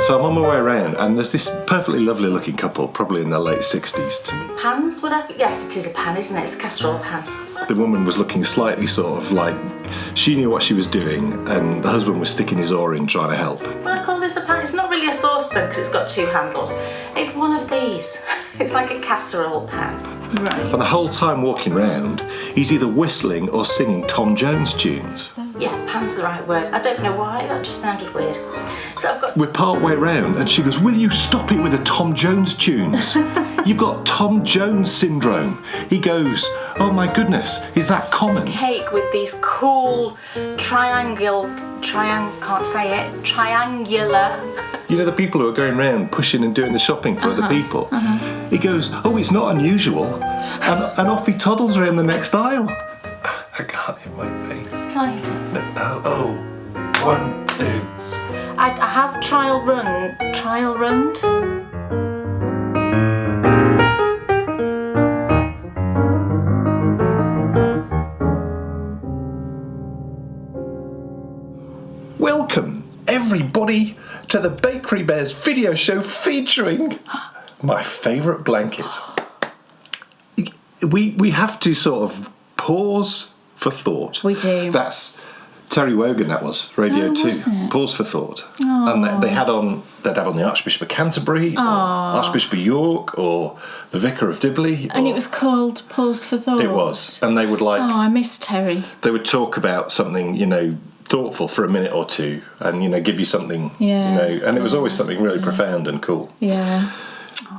So I'm on my way around, and there's this perfectly lovely looking couple, probably in their late 60s to me. Pans, yes, it is a pan, isn't it? It's a casserole pan. The woman was looking slightly sort of like she knew what she was doing, and the husband was sticking his oar in trying to help. Well, I call this a pan. It's not really a saucepan because it's got two handles. It's one of these. It's like a casserole pan. Right. And the whole time walking round, he's either whistling or singing Tom Jones tunes. Yeah, pan's the right word. I don't know why, that just sounded weird. So I've got... We're part way round, and she goes, "Will you stop it with the Tom Jones tunes? You've got Tom Jones syndrome." He goes, "Oh my goodness, is that common?" Cake with these cool triangular... You know, the people who are going round pushing and doing the shopping for other people. He goes, "Oh, it's not unusual." And off he toddles around the next aisle. I can't hit my face. Right. No, oh. 1, 2. I have trial run. Welcome, everybody, to the Bakery Bears video show featuring my favourite blanket. We have to sort of pause for thought. We do. That's Terry Wogan, that was, Radio 2. Was it? Pause for thought. And they'd have on the Archbishop of Canterbury, or Archbishop of York, or the Vicar of Dibley. And it was called Pause for Thought. It was. And they would I miss Terry. They would talk about something, thoughtful for a minute or two, and give you something, and it was always something really profound and cool. Yeah.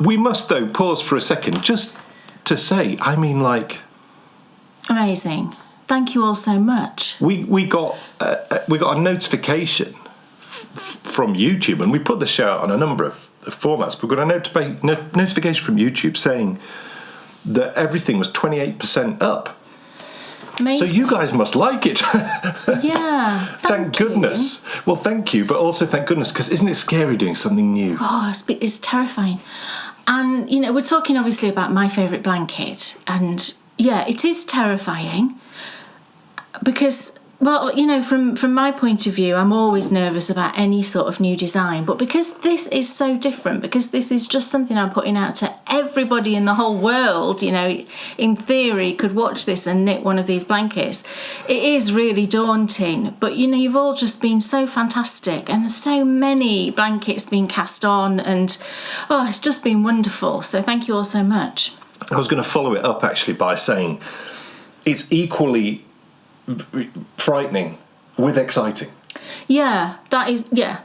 We must, though, pause for a second just to say, Amazing. Thank you all so much. we got a notification from YouTube, and we put the show out on a number of formats. But we got a notification from YouTube saying that everything was 28% up. Amazing. So you guys must like it. Yeah. Thank goodness. Well, thank you, but also thank goodness, because isn't it scary doing something new? Oh, it's terrifying. And, we're talking obviously about my favourite blanket. And, yeah, it is terrifying because, from my point of view, I'm always nervous about any sort of new design. But because this is so different, because this is just something I'm putting out to everybody in the whole world, in theory, could watch this and knit one of these blankets, it is really daunting. But, you've all just been so fantastic, and there's so many blankets being cast on, and, it's just been wonderful. So thank you all so much. I was going to follow it up, actually, by saying it's equally frightening with exciting. Yeah,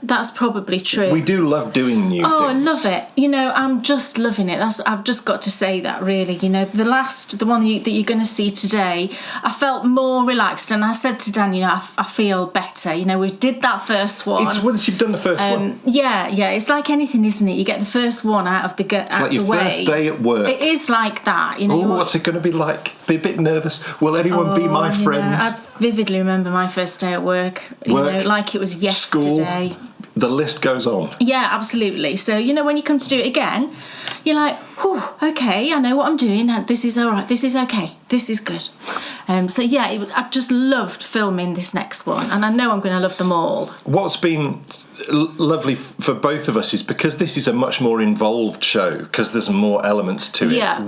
that's probably true. We do love doing new things. Oh, I love it. I'm just loving it. I've just got to say that, really. The one that you're going to see today, I felt more relaxed, and I said to Dan, I feel better. We did that first one. It's once you've done the first one. Yeah. It's like anything, isn't it? You get the first one out of the way. It's like your first day at work. It is like that. What's it going to be like? Be a bit nervous. Will anyone be my friend? I vividly remember my first day at work. Like it was yesterday. School, the list goes on. Yeah, absolutely. So, when you come to do it again, you're like, whew, okay, I know what I'm doing. This is all right. This is okay. This is good. I just loved filming this next one, and I know I'm going to love them all. What's been lovely for both of us is because this is a much more involved show, because there's more elements to it. Yeah.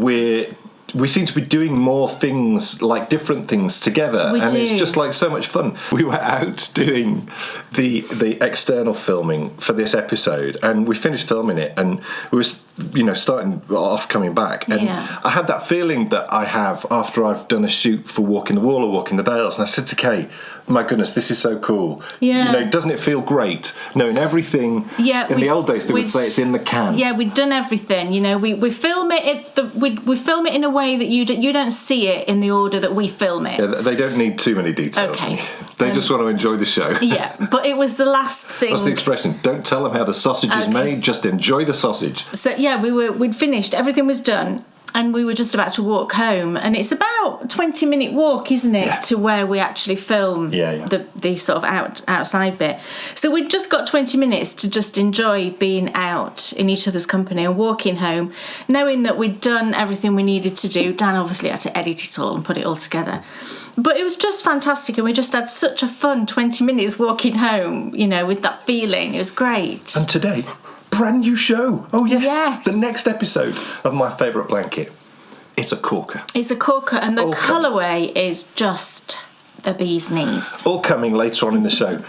We seem to be doing more things, like different things together, it's just like so much fun. We were out doing the external filming for this episode, and we finished filming it, and we were starting off coming back, and I had that feeling that I have after I've done a shoot for Walking the Wall or Walking the Dales, and I said to Kay, my goodness, this is so cool. Yeah. Doesn't it feel great knowing everything? Yeah. In the old days, they would say it's in the can. Yeah, we'd done everything. We film it. We film it in a way that you don't see it in the order that we film it. Yeah, they don't need too many details. Okay. They just want to enjoy the show. Yeah, but it was the last thing. What's the expression? Don't tell them how the sausage is made. Just enjoy the sausage. So yeah, we'd finished. Everything was done. And we were just about to walk home, and it's about a 20-minute walk, isn't it, to where we actually film the sort of outside bit. So we'd just got 20 minutes to just enjoy being out in each other's company and walking home, knowing that we'd done everything we needed to do. Dan obviously had to edit it all and put it all together. But it was just fantastic, and we just had such a fun 20 minutes walking home, with that feeling. It was great. And today, brand new show. Oh, Yes. The next episode of My Favourite Blanket. It's a corker. It's a corker, and the all coming. colourway is just the bee's knees. All coming later on in the show.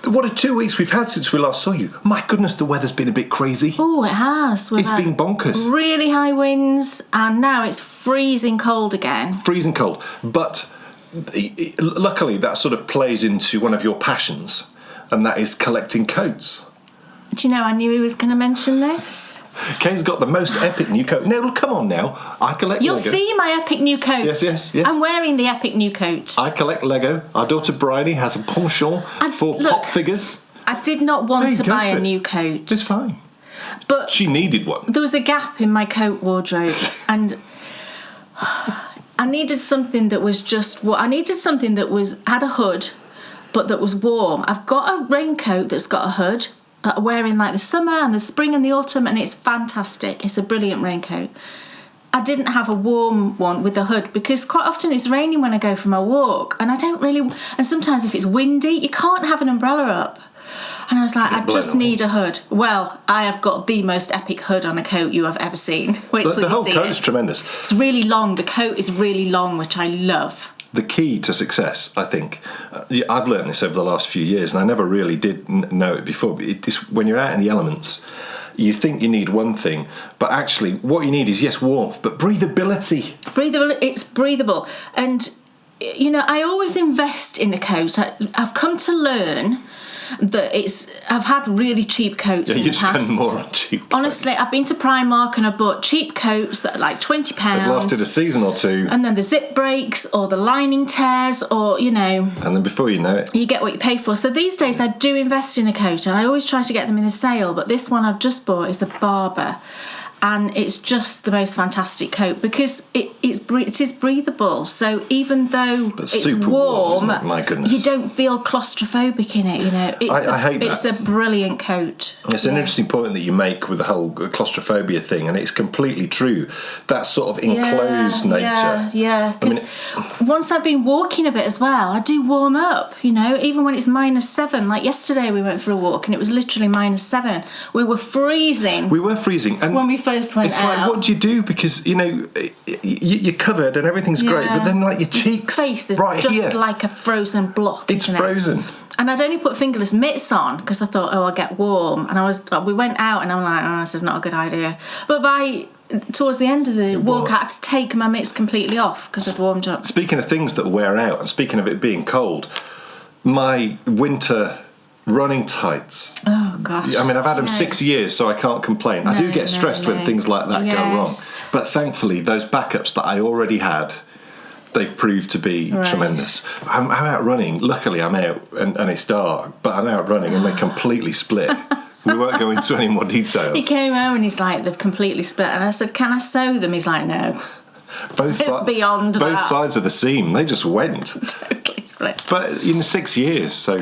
What a 2 weeks we've had since we last saw you. My goodness, the weather's been a bit crazy. Oh, it has. It's been bonkers. Really high winds, and now it's freezing cold again. Freezing cold. But luckily that sort of plays into one of your passions, and that is collecting coats. Do you know, I knew he was going to mention this. Kay's got the most epic new coat. No, come on now. I collect You'll Lego. see my epic new coat. Yes. I'm wearing the epic new coat. I collect Lego. Our daughter Bryony has a penchant for pop figures. I did not want to buy a new coat. It's fine. But she needed one. There was a gap in my coat wardrobe, and I needed something that was had a hood, but that was warm. I've got a raincoat that's got a hood that I wear in like the summer and the spring and the autumn, and it's fantastic. It's a brilliant raincoat. I didn't have a warm one with a hood because quite often it's raining when I go for my walk, and and sometimes if it's windy, you can't have an umbrella up. And I was like, I just need a hood. Well, I have got the most epic hood on a coat you have ever seen. Wait till the you whole see it. coat's tremendous. It's really long. The coat is really long, which I love. The key to success, I think, I've learned this over the last few years, and I never really did know it before, but it's when you're out in the elements, you think you need one thing, but actually what you need is, yes, warmth, but breathability. It's breathable. And, you know, I always invest in a coat. I've come to learn that I've had really cheap coats in the past. You spend more on cheap coats. Honestly, I've been to Primark and I bought cheap coats that are like £20. They've lasted a season or two. And then the zip breaks or the lining tears, or, you know. And then before you know it, you get what you pay for. So these days I do invest in a coat, and I always try to get them in the sale, but this one I've just bought is a Barber. And it's just the most fantastic coat because it is breathable. So even though it's super warm, isn't it? My goodness, you don't feel claustrophobic in it. You know, I hate that. It's a brilliant coat. It's an interesting point that you make with the whole claustrophobia thing, and it's completely true. That sort of enclosed nature. Yeah. Because once I've been walking a bit as well, I do warm up. You know, even when it's -7. Like yesterday, we went for a walk and it was literally -7. We were freezing. And when we first went it's out. like, what do you do? Because, you know, you're covered and everything's great, but then, like, your cheeks, your face is right just here, like a frozen block. It's frozen. And I'd only put fingerless mitts on because I thought, I'll get warm. And we went out and I'm like, this is not a good idea. But towards the end of the walk, I had to take my mitts completely off because I'd warmed up. Speaking of things that wear out, and speaking of it being cold, my winter running tights. Oh gosh. I mean, I've had them 6 years, so I can't complain. I do get stressed when things like that go wrong. But thankfully, those backups that I already had, they've proved to be tremendous. I'm out running. Luckily, I'm out and it's dark, but I'm out running and they completely split. We won't go into any more details. He came home and he's like, they've completely split. And I said, can I sew them? He's like, no. Beyond both that. sides of the seam, they just went. Totally split. But in 6 years, so...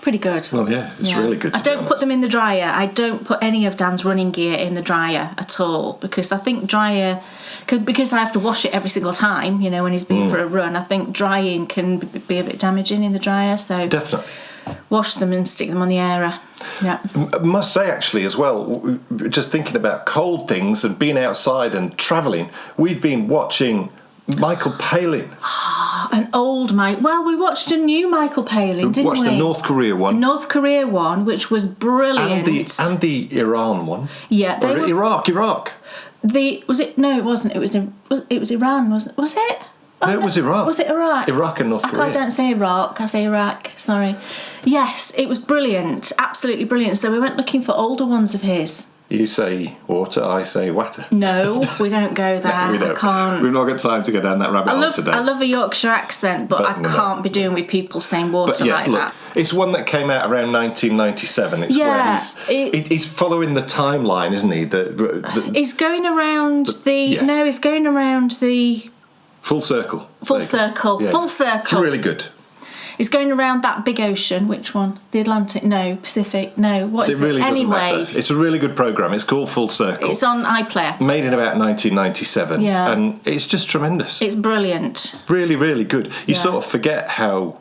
Pretty good. Well, yeah, it's really good. I don't put them in the dryer. I don't put any of Dan's running gear in the dryer at all because I think because I have to wash it every single time, you know, when he's been for a run. I think drying can be a bit damaging in the dryer. So definitely wash them and stick them on the airer. Yeah. I must say, actually, as well, just thinking about cold things and being outside and travelling, we've been watching Michael Palin. An old Well, we watched a new Michael Palin, didn't we? Watched the North Korea one. The North Korea one, which was brilliant. And the Iran one. Yeah, Iraq. Was it? No, it wasn't. It was Iran. Was it? No, it was Iraq. Was it Iraq? Iraq and North Korea. I don't say Iraq. I say Iraq. Sorry. Yes, it was brilliant. Absolutely brilliant. So we went looking for older ones of his. You say water, I say water. No, we don't go there. No, we don't. I can't. We've not got time to go down that rabbit hole today. I love a Yorkshire accent, but I can't be doing with people saying water that. It's one that came out around 1997. It's where he's following the timeline, isn't he? He's going around he's going around the... Full circle. Full circle. Yeah. Full circle. It's really good. He's going around that big ocean. Which one? The Atlantic? No. Pacific? No. What is it? Really doesn't matter. It's a really good programme. It's called Full Circle. It's on iPlayer. Made in about 1997. Yeah. And it's just tremendous. It's brilliant. Really, really good. You sort of forget how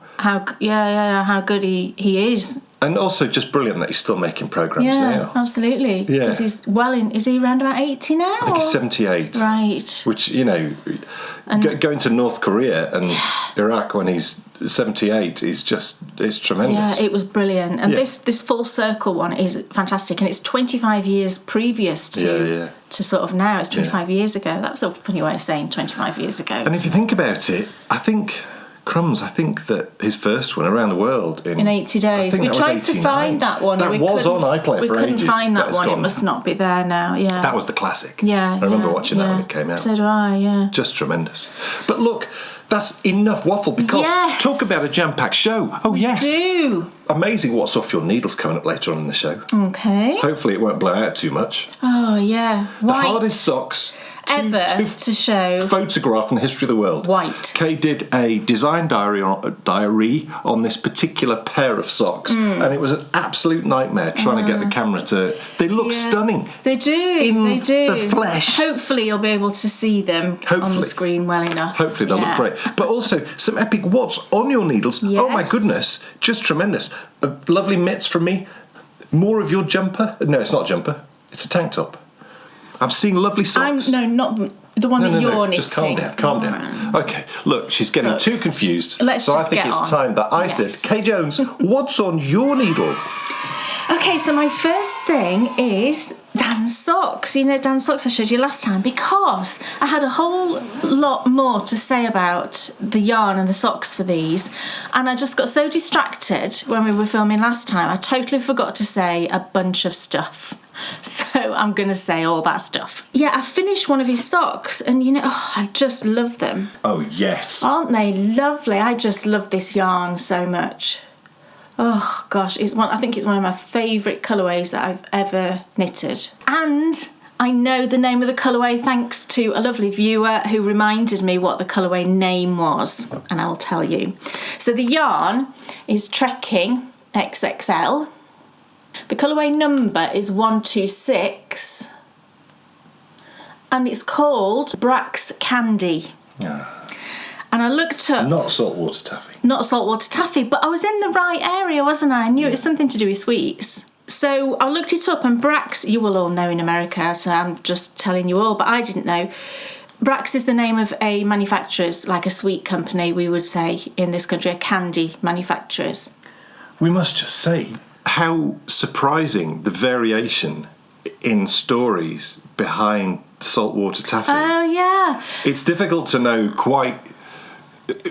good he is. And also just brilliant that he's still making programmes now. Absolutely. Yeah. Because he's is he around about 80 now? I think he's 78. Right. Which, going to North Korea and Iraq when he's 78 is it's tremendous. Yeah, it was brilliant. And this full circle one is fantastic. And it's 25 years previous to sort of now. It's 25 years ago. That was a funny way of saying 25 years ago. And if you think about it, I think that his first one around the world in 80 days. We tried to find that one. That was on iPlayer for ages. We couldn't find that one. It must not be there now. Yeah. That was the classic. Yeah. I remember watching that when it came out. So do I. Yeah. Just tremendous. But look, that's enough waffle because talk about a jam-packed show. Oh yes. We do. Amazing what's off your needles coming up later on in the show. Okay. Hopefully it won't blow out too much. Oh yeah. The hardest socks ever to show. Photograph in the history of the world. White. Kay did a design diary on this particular pair of socks, and it was an absolute nightmare trying to get the camera to. They look stunning. They do. In the flesh. Hopefully, you'll be able to see them on the screen well enough. Hopefully, they'll look great. But also some epic what's on your needles. Yes. Oh my goodness, just tremendous. Lovely mitts from me. More of your jumper. No, it's not a jumper. It's a tank top. I'm seeing lovely socks. Not the one that you're knitting. Just calm down. Okay, look, she's getting too confused. I think it's time that I said, Kay Jones, what's on your needles? Okay, so my first thing is Dan's socks. Dan's socks I showed you last time because I had a whole lot more to say about the yarn and the socks for these, and I just got so distracted when we were filming last time. I totally forgot to say a bunch of stuff. So I'm going to say all that stuff. Yeah, I finished one of his socks and I just love them. Oh, yes. Aren't they lovely? I just love this yarn so much. Oh, gosh. I think it's one of my favourite colourways that I've ever knitted. And I know the name of the colourway thanks to a lovely viewer who reminded me what the colourway name was. And I'll tell you. So the yarn is Trekking XXL. The colourway number is 126 and it's called Brax Candy. Yeah. And I looked up... Not saltwater taffy. Not saltwater taffy, but I was in the right area, wasn't I? I knew it was something to do with sweets. So I looked it up and Brax, you will all know in America, so I'm just telling you all, but I didn't know. Brax is the name of a manufacturer's, like a sweet company, we would say, in this country, a candy manufacturers. We must just say how surprising the variation in stories behind saltwater taffy. Oh, yeah. It's difficult to know quite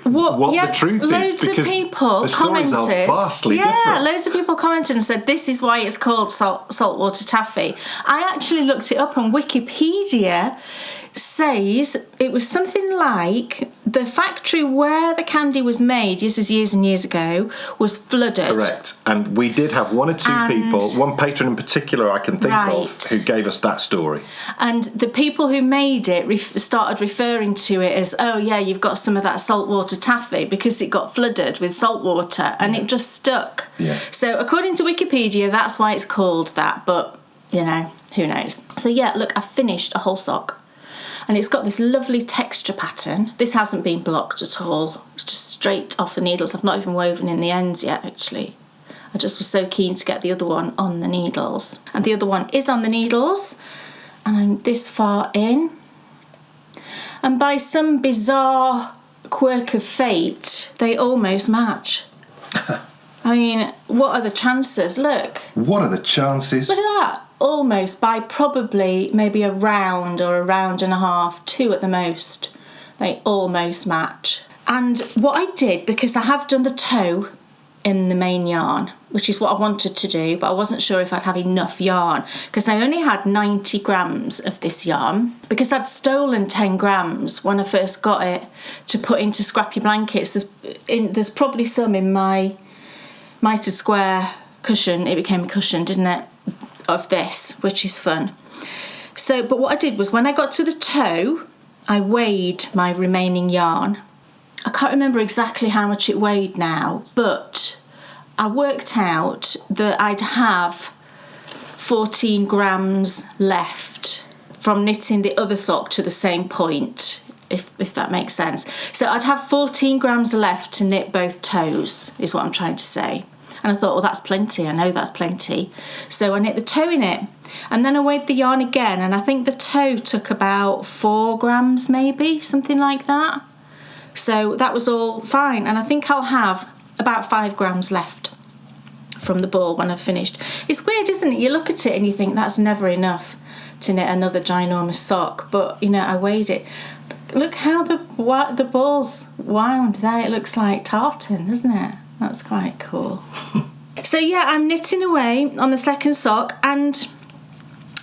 what the truth is because the stories are vastly different. Yeah, loads of people commented and said this is why it's called saltwater taffy. I actually looked it up on Wikipedia. Says it was something like the factory where the candy was made, this is years and years ago, was flooded. Correct. And we did have one or two people, one patron in particular I can think of, who gave us that story. And the people who made it started referring to it as, oh yeah, you've got some of that saltwater taffy because it got flooded with salt water and it just stuck. Yeah. So according to Wikipedia, that's why it's called that, but who knows. So yeah, look, I finished a whole sock. And it's got this lovely texture pattern. This hasn't been blocked at all. It's just straight off the needles. I've not even woven in the ends yet, actually. I just was so keen to get the other one on the needles. And the other one is on the needles. And I'm this far in. And by some bizarre quirk of fate, they almost match. I mean, what are the chances? Look. What are the chances? Look at that. Almost by probably maybe a round or a round and a half, 2 at the most. They almost match. And what I did, because I have done the toe in the main yarn, which is what I wanted to do, but I wasn't sure if I'd have enough yarn because I only had 90 grams of this yarn because I'd stolen 10 grams when I first got it to put into scrappy blankets. There's probably some in my mitered square cushion. It became a cushion, didn't it? Of this, which is fun. So, but what I did was when I got to the toe, I weighed my remaining yarn. I can't remember exactly how much it weighed now, but I worked out that I'd have 14 grams left from knitting the other sock to the same point, if that makes sense. So I'd have 14 grams left to knit both toes, is what I'm trying to say. And I thought, well, that's plenty. I know that's plenty. So I knit the toe in it. And then I weighed the yarn again. And I think the toe took about 4 grams, maybe, something like that. So that was all fine. And I think I'll have about 5 grams left from the ball when I've finished. It's weird, isn't it? You look at it and you think that's never enough to knit another ginormous sock. But, you know, I weighed it. Look how the ball's wound there. It looks like tartan, doesn't it? That's quite cool. So, yeah, I'm knitting away on the second sock, and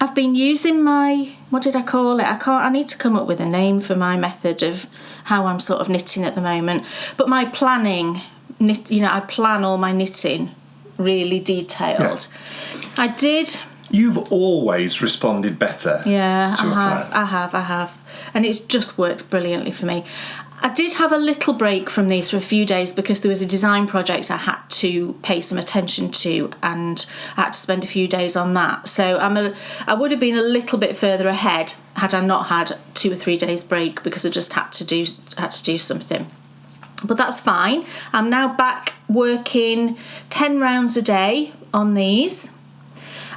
I've been using my, what did I call it? I need to come up with a name for my method of how I'm sort of knitting at the moment. But my planning, I plan all my knitting really detailed. Yeah. You've always responded better. Yeah, I have. And it's just worked brilliantly for me. I did have a little break from these for a few days because there was a design project I had to pay some attention to, and I had to spend a few days on that. So I would have been a little bit further ahead had I not had 2 or 3 days break, because I just had to do something. But that's fine. I'm now back working 10 rounds a day on these.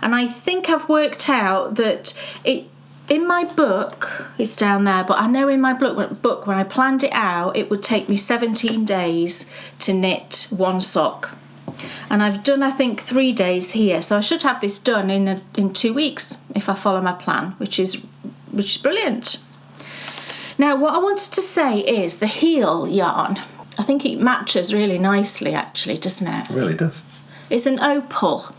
And I think I've worked out that in my book, it's down there, but I know in my book when I planned it out, it would take me 17 days to knit 1 sock. And I've done, I think, 3 days here. So I should have this done in 2 weeks if I follow my plan, which is brilliant. Now, what I wanted to say is the heel yarn. I think it matches really nicely, actually, doesn't it? It really does. It's an opal.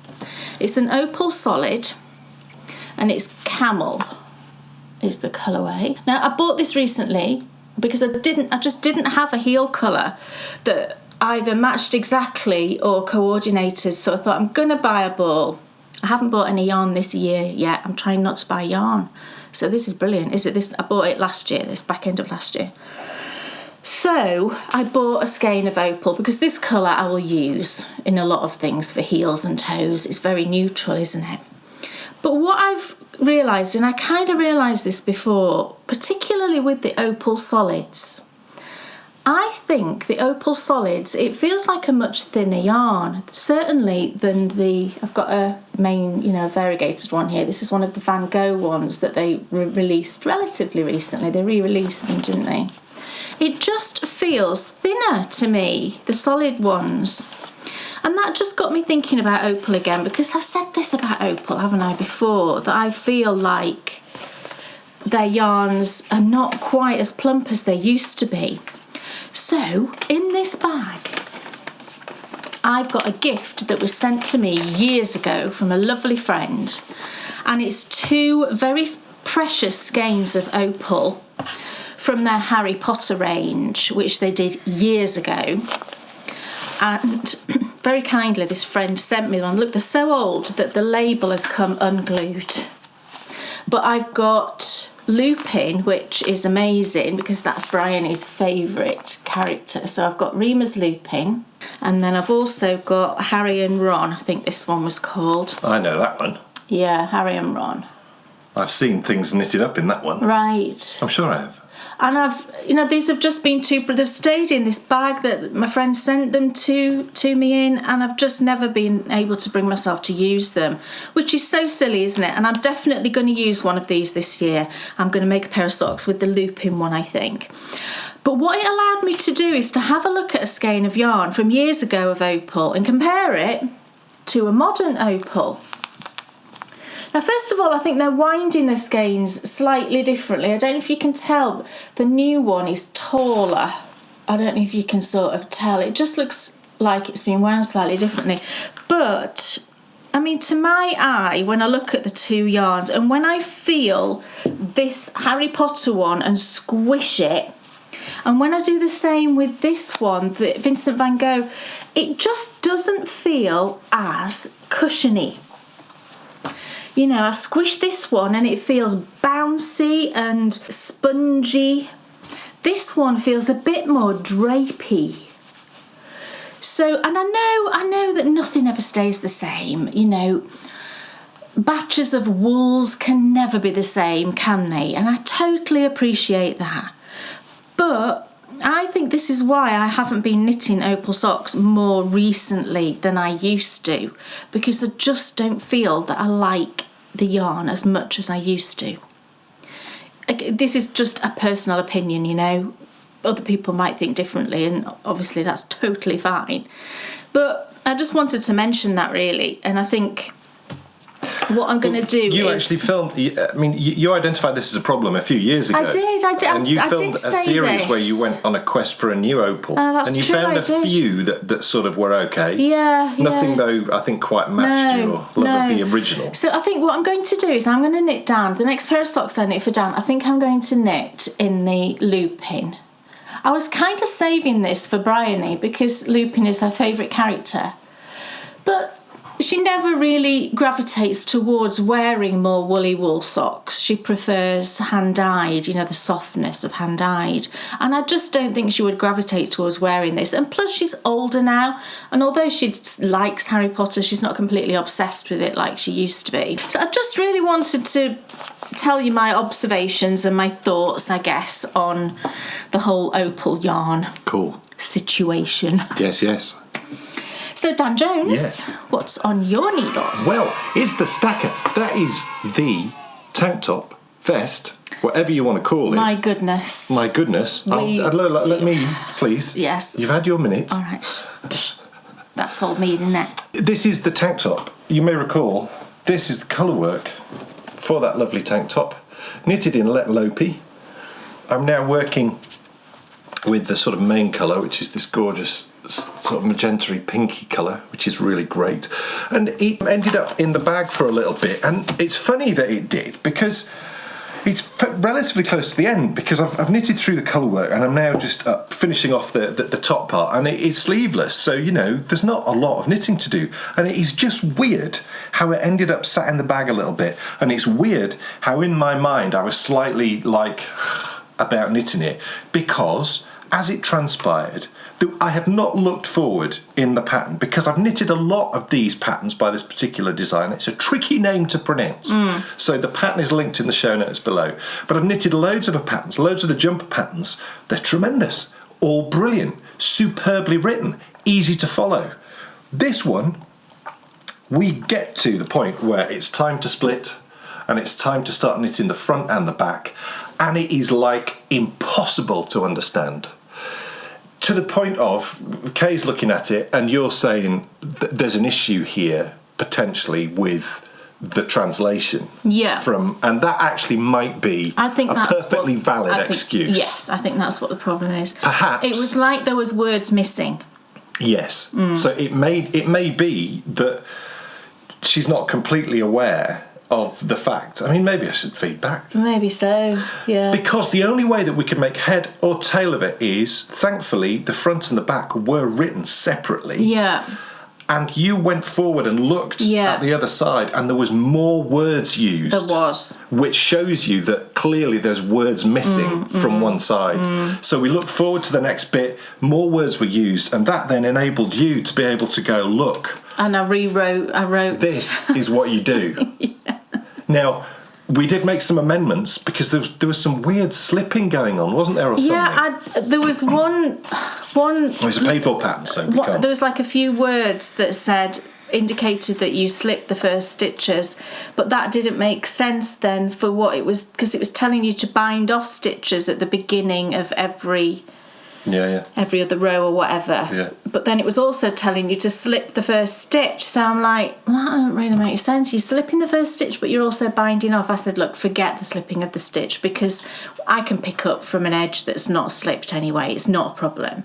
It's an opal solid, and it's camel is the colourway. Now, I bought this recently because I just didn't have a heel colour that either matched exactly or coordinated, so I thought I'm going to buy a ball. I haven't bought any yarn this year yet. I'm trying not to buy yarn. So this is brilliant. I bought it last year, this back end of last year. So I bought a skein of opal because this colour I will use in a lot of things for heels and toes. It's very neutral, isn't it? But what I've realised, and I kind of realised this before, particularly with the opal solids, I think the opal solids, it feels like a much thinner yarn, certainly than I've got a main, variegated one here. This is one of the Van Gogh ones that they released relatively recently. They re-released them, didn't they? It just feels thinner to me, the solid ones. And that just got me thinking about opal again, because I've said this about opal, haven't I, before, that I feel like their yarns are not quite as plump as they used to be. So, in this bag, I've got a gift that was sent to me years ago from a lovely friend, and it's 2 very precious skeins of opal from their Harry Potter range, which they did years ago. And very kindly, this friend sent me one. Look, they're so old that the label has come unglued. But I've got Lupin, which is amazing because that's Bryony's favourite character. So I've got Remus Lupin, and then I've also got Harry and Ron. I think this one was called. I know that one. Yeah, Harry and Ron. I've seen things knitted up in that one. Right. I'm sure I have. And these have just been they've stayed in this bag that my friend sent them to me in, and I've just never been able to bring myself to use them, which is so silly, isn't it? And I'm definitely going to use one of these this year. I'm going to make a pair of socks with the Lupin one, I think. But what it allowed me to do is to have a look at a skein of yarn from years ago of opal and compare it to a modern opal. Now, first of all, I think they're winding the skeins slightly differently. I don't know if you can tell. The new one is taller. I don't know if you can sort of tell. It just looks like it's been wound slightly differently. But, I mean, to my eye, when I look at the 2 yarns, and when I feel this Harry Potter one and squish it, and when I do the same with this one, the Vincent van Gogh, it just doesn't feel as cushiony. I squish this one and it feels bouncy and spongy. This one feels a bit more drapey. So, and I know that nothing ever stays the same. Batches of wools can never be the same, can they? And I totally appreciate that. But I think this is why I haven't been knitting opal socks more recently than I used to, because I just don't feel that I like the yarn as much as I used to. This is just a personal opinion, you know. Other people might think differently, and obviously that's totally fine. But I just wanted to mention that, really, and I think what I'm going to do you is... actually filmed... I mean, you identified this as a problem a few years ago. I did. And you filmed a series this. where you went on a quest for a new opal. Oh, that's and you true, found I a did. few that sort of were okay. Yeah. Nothing, though, I think quite matched your love of the original. So I think what I'm going to do is I'm going to knit Dan. The next pair of socks I knit for Dan, I think I'm going to knit in the Lupin. I was kind of saving this for Bryony because Lupin is her favourite character. But she never really gravitates towards wearing more woolly wool socks. She prefers hand-dyed, you know, the softness of hand-dyed. And I just don't think she would gravitate towards wearing this. And plus she's older now, and although she likes Harry Potter, she's not completely obsessed with it like she used to be. So I just really wanted to tell you my observations and my thoughts, I guess, on the whole opal yarn situation. Yes. So, Dan Jones, what's on your needles? Well, it's the stacker. That is the tank top, vest, whatever you want to call it. My goodness. Let me, please. Yes. You've had your minute. All right. That's whole me, isn't it? This is the tank top. You may recall, this is the colour work for that lovely tank top. Knitted in Let Lopey. I'm now working with the sort of main colour, which is this gorgeous sort of magenta-y pinky colour, which is really great. And it ended up in the bag for a little bit, and it's funny that it did, because it's relatively close to the end, because I've knitted through the colour work and I'm now just finishing off the top part, and it's sleeveless, so you know there's not a lot of knitting to do, and it is just weird how it ended up sat in the bag a little bit, and it's weird how in my mind I was slightly like about knitting it, because as it transpired, I have not looked forward in the pattern, because I've knitted a lot of these patterns by this particular designer. It's a tricky name to pronounce. So the pattern is linked in the show notes below. But I've knitted loads of the patterns, loads of the jumper patterns. They're tremendous, all brilliant, superbly written, easy to follow. This one, we get to the point where it's time to split, and it's time to start knitting the front and the back, and it is like impossible to understand. To the point of, Kay's looking at it and you're saying there's an issue here, potentially, with the translation. Yeah. And that actually might be a perfectly valid excuse. Yes, I think that's what the problem is. Perhaps. It was like there was words missing. Yes. So it may be that she's not completely aware of the fact. I mean, maybe I should feed back. Maybe so, yeah. Because the only way that we could make head or tail of it is, thankfully, the front and the back were written separately. Yeah. And you went forward and looked at the other side, and there was more words used. There was. Which shows you that clearly there's words missing from one side. So we looked forward to the next bit, more words were used, and that then enabled you to be able to go, look. And I wrote. This is what you do. Now, we did make some amendments because there was some weird slipping going on, wasn't there, or something? Yeah, there was one. It was a paid-for pattern, so we can't. There was like a few words that indicated that you slipped the first stitches, but that didn't make sense then for what it was, because it was telling you to bind off stitches at the beginning of every other row or whatever. Yeah. But then it was also telling you to slip the first stitch. So I'm like, well, that doesn't really make sense. You're slipping the first stitch, but you're also binding off. I said, look, forget the slipping of the stitch, because I can pick up from an edge that's not slipped anyway. It's not a problem.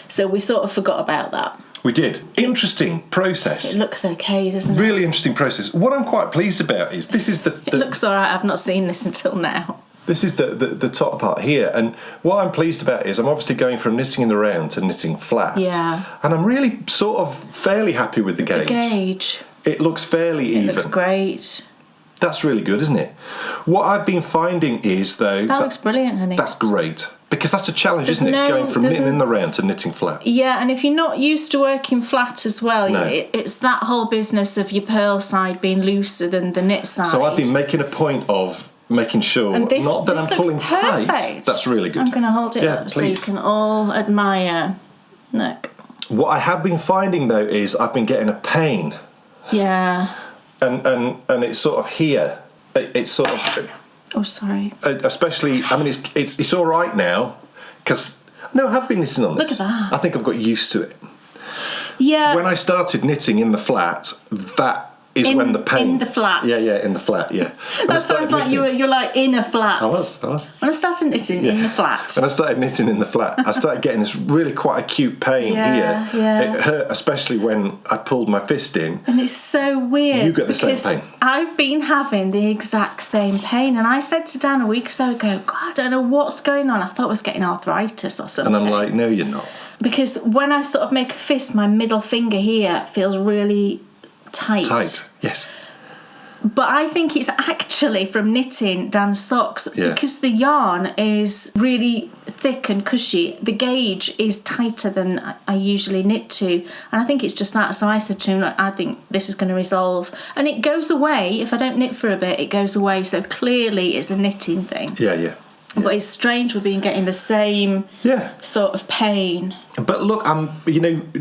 So we sort of forgot about that. We did. Interesting process. It looks okay, doesn't it? Really interesting process. What I'm quite pleased about is this is It looks all right. I've not seen this until now. This is the top part here, and what I'm pleased about is I'm obviously going from knitting in the round to knitting flat. Yeah. And I'm really sort of fairly happy with the gauge. The gauge. It looks fairly even. It looks great. That's really good, isn't it? What I've been finding is, though... That looks brilliant, honey. That's great. Because that's a challenge, isn't it? Going from knitting in the round to knitting flat. Yeah, and if you're not used to working flat as well, No. it's that whole business of your purl side being looser than the knit side. So I've been making a point of making sure, And this, not that this I'm pulling looks tight. perfect. That's really good. I'm going to hold it up please. so you can all admire. Look. What I have been finding, though, is I've been getting a pain. Yeah. And it's sort of here. It's sort of... Oh, sorry. Especially, I mean, it's all right now, because... No, I have been knitting on this. Look at that. I think I've got used to it. Yeah. When I started knitting in the flat, that is when the pain... In the flat. Yeah, in the flat, yeah. That sounds like you're like in a flat. I was. When I started knitting in the flat. When I started knitting in the flat, I started getting this really quite acute pain here. Yeah. It hurt, especially when I pulled my fist in. And it's so weird. You get the same pain. I've been having the exact same pain. And I said to Dan a week or so ago, God, I don't know what's going on. I thought I was getting arthritis or something. And I'm like, no, you're not. Because when I sort of make a fist, my middle finger here feels really tight. Tight, yes. But I think it's actually from knitting Dan's socks because the yarn is really thick and cushy. The gauge is tighter than I usually knit to. And I think it's just that. So I said to him, look, I think this is going to resolve. And it goes away. If I don't knit for a bit, it goes away. So clearly it's a knitting thing. Yeah. But it's strange we've been getting the same sort of pain. But look, I'm,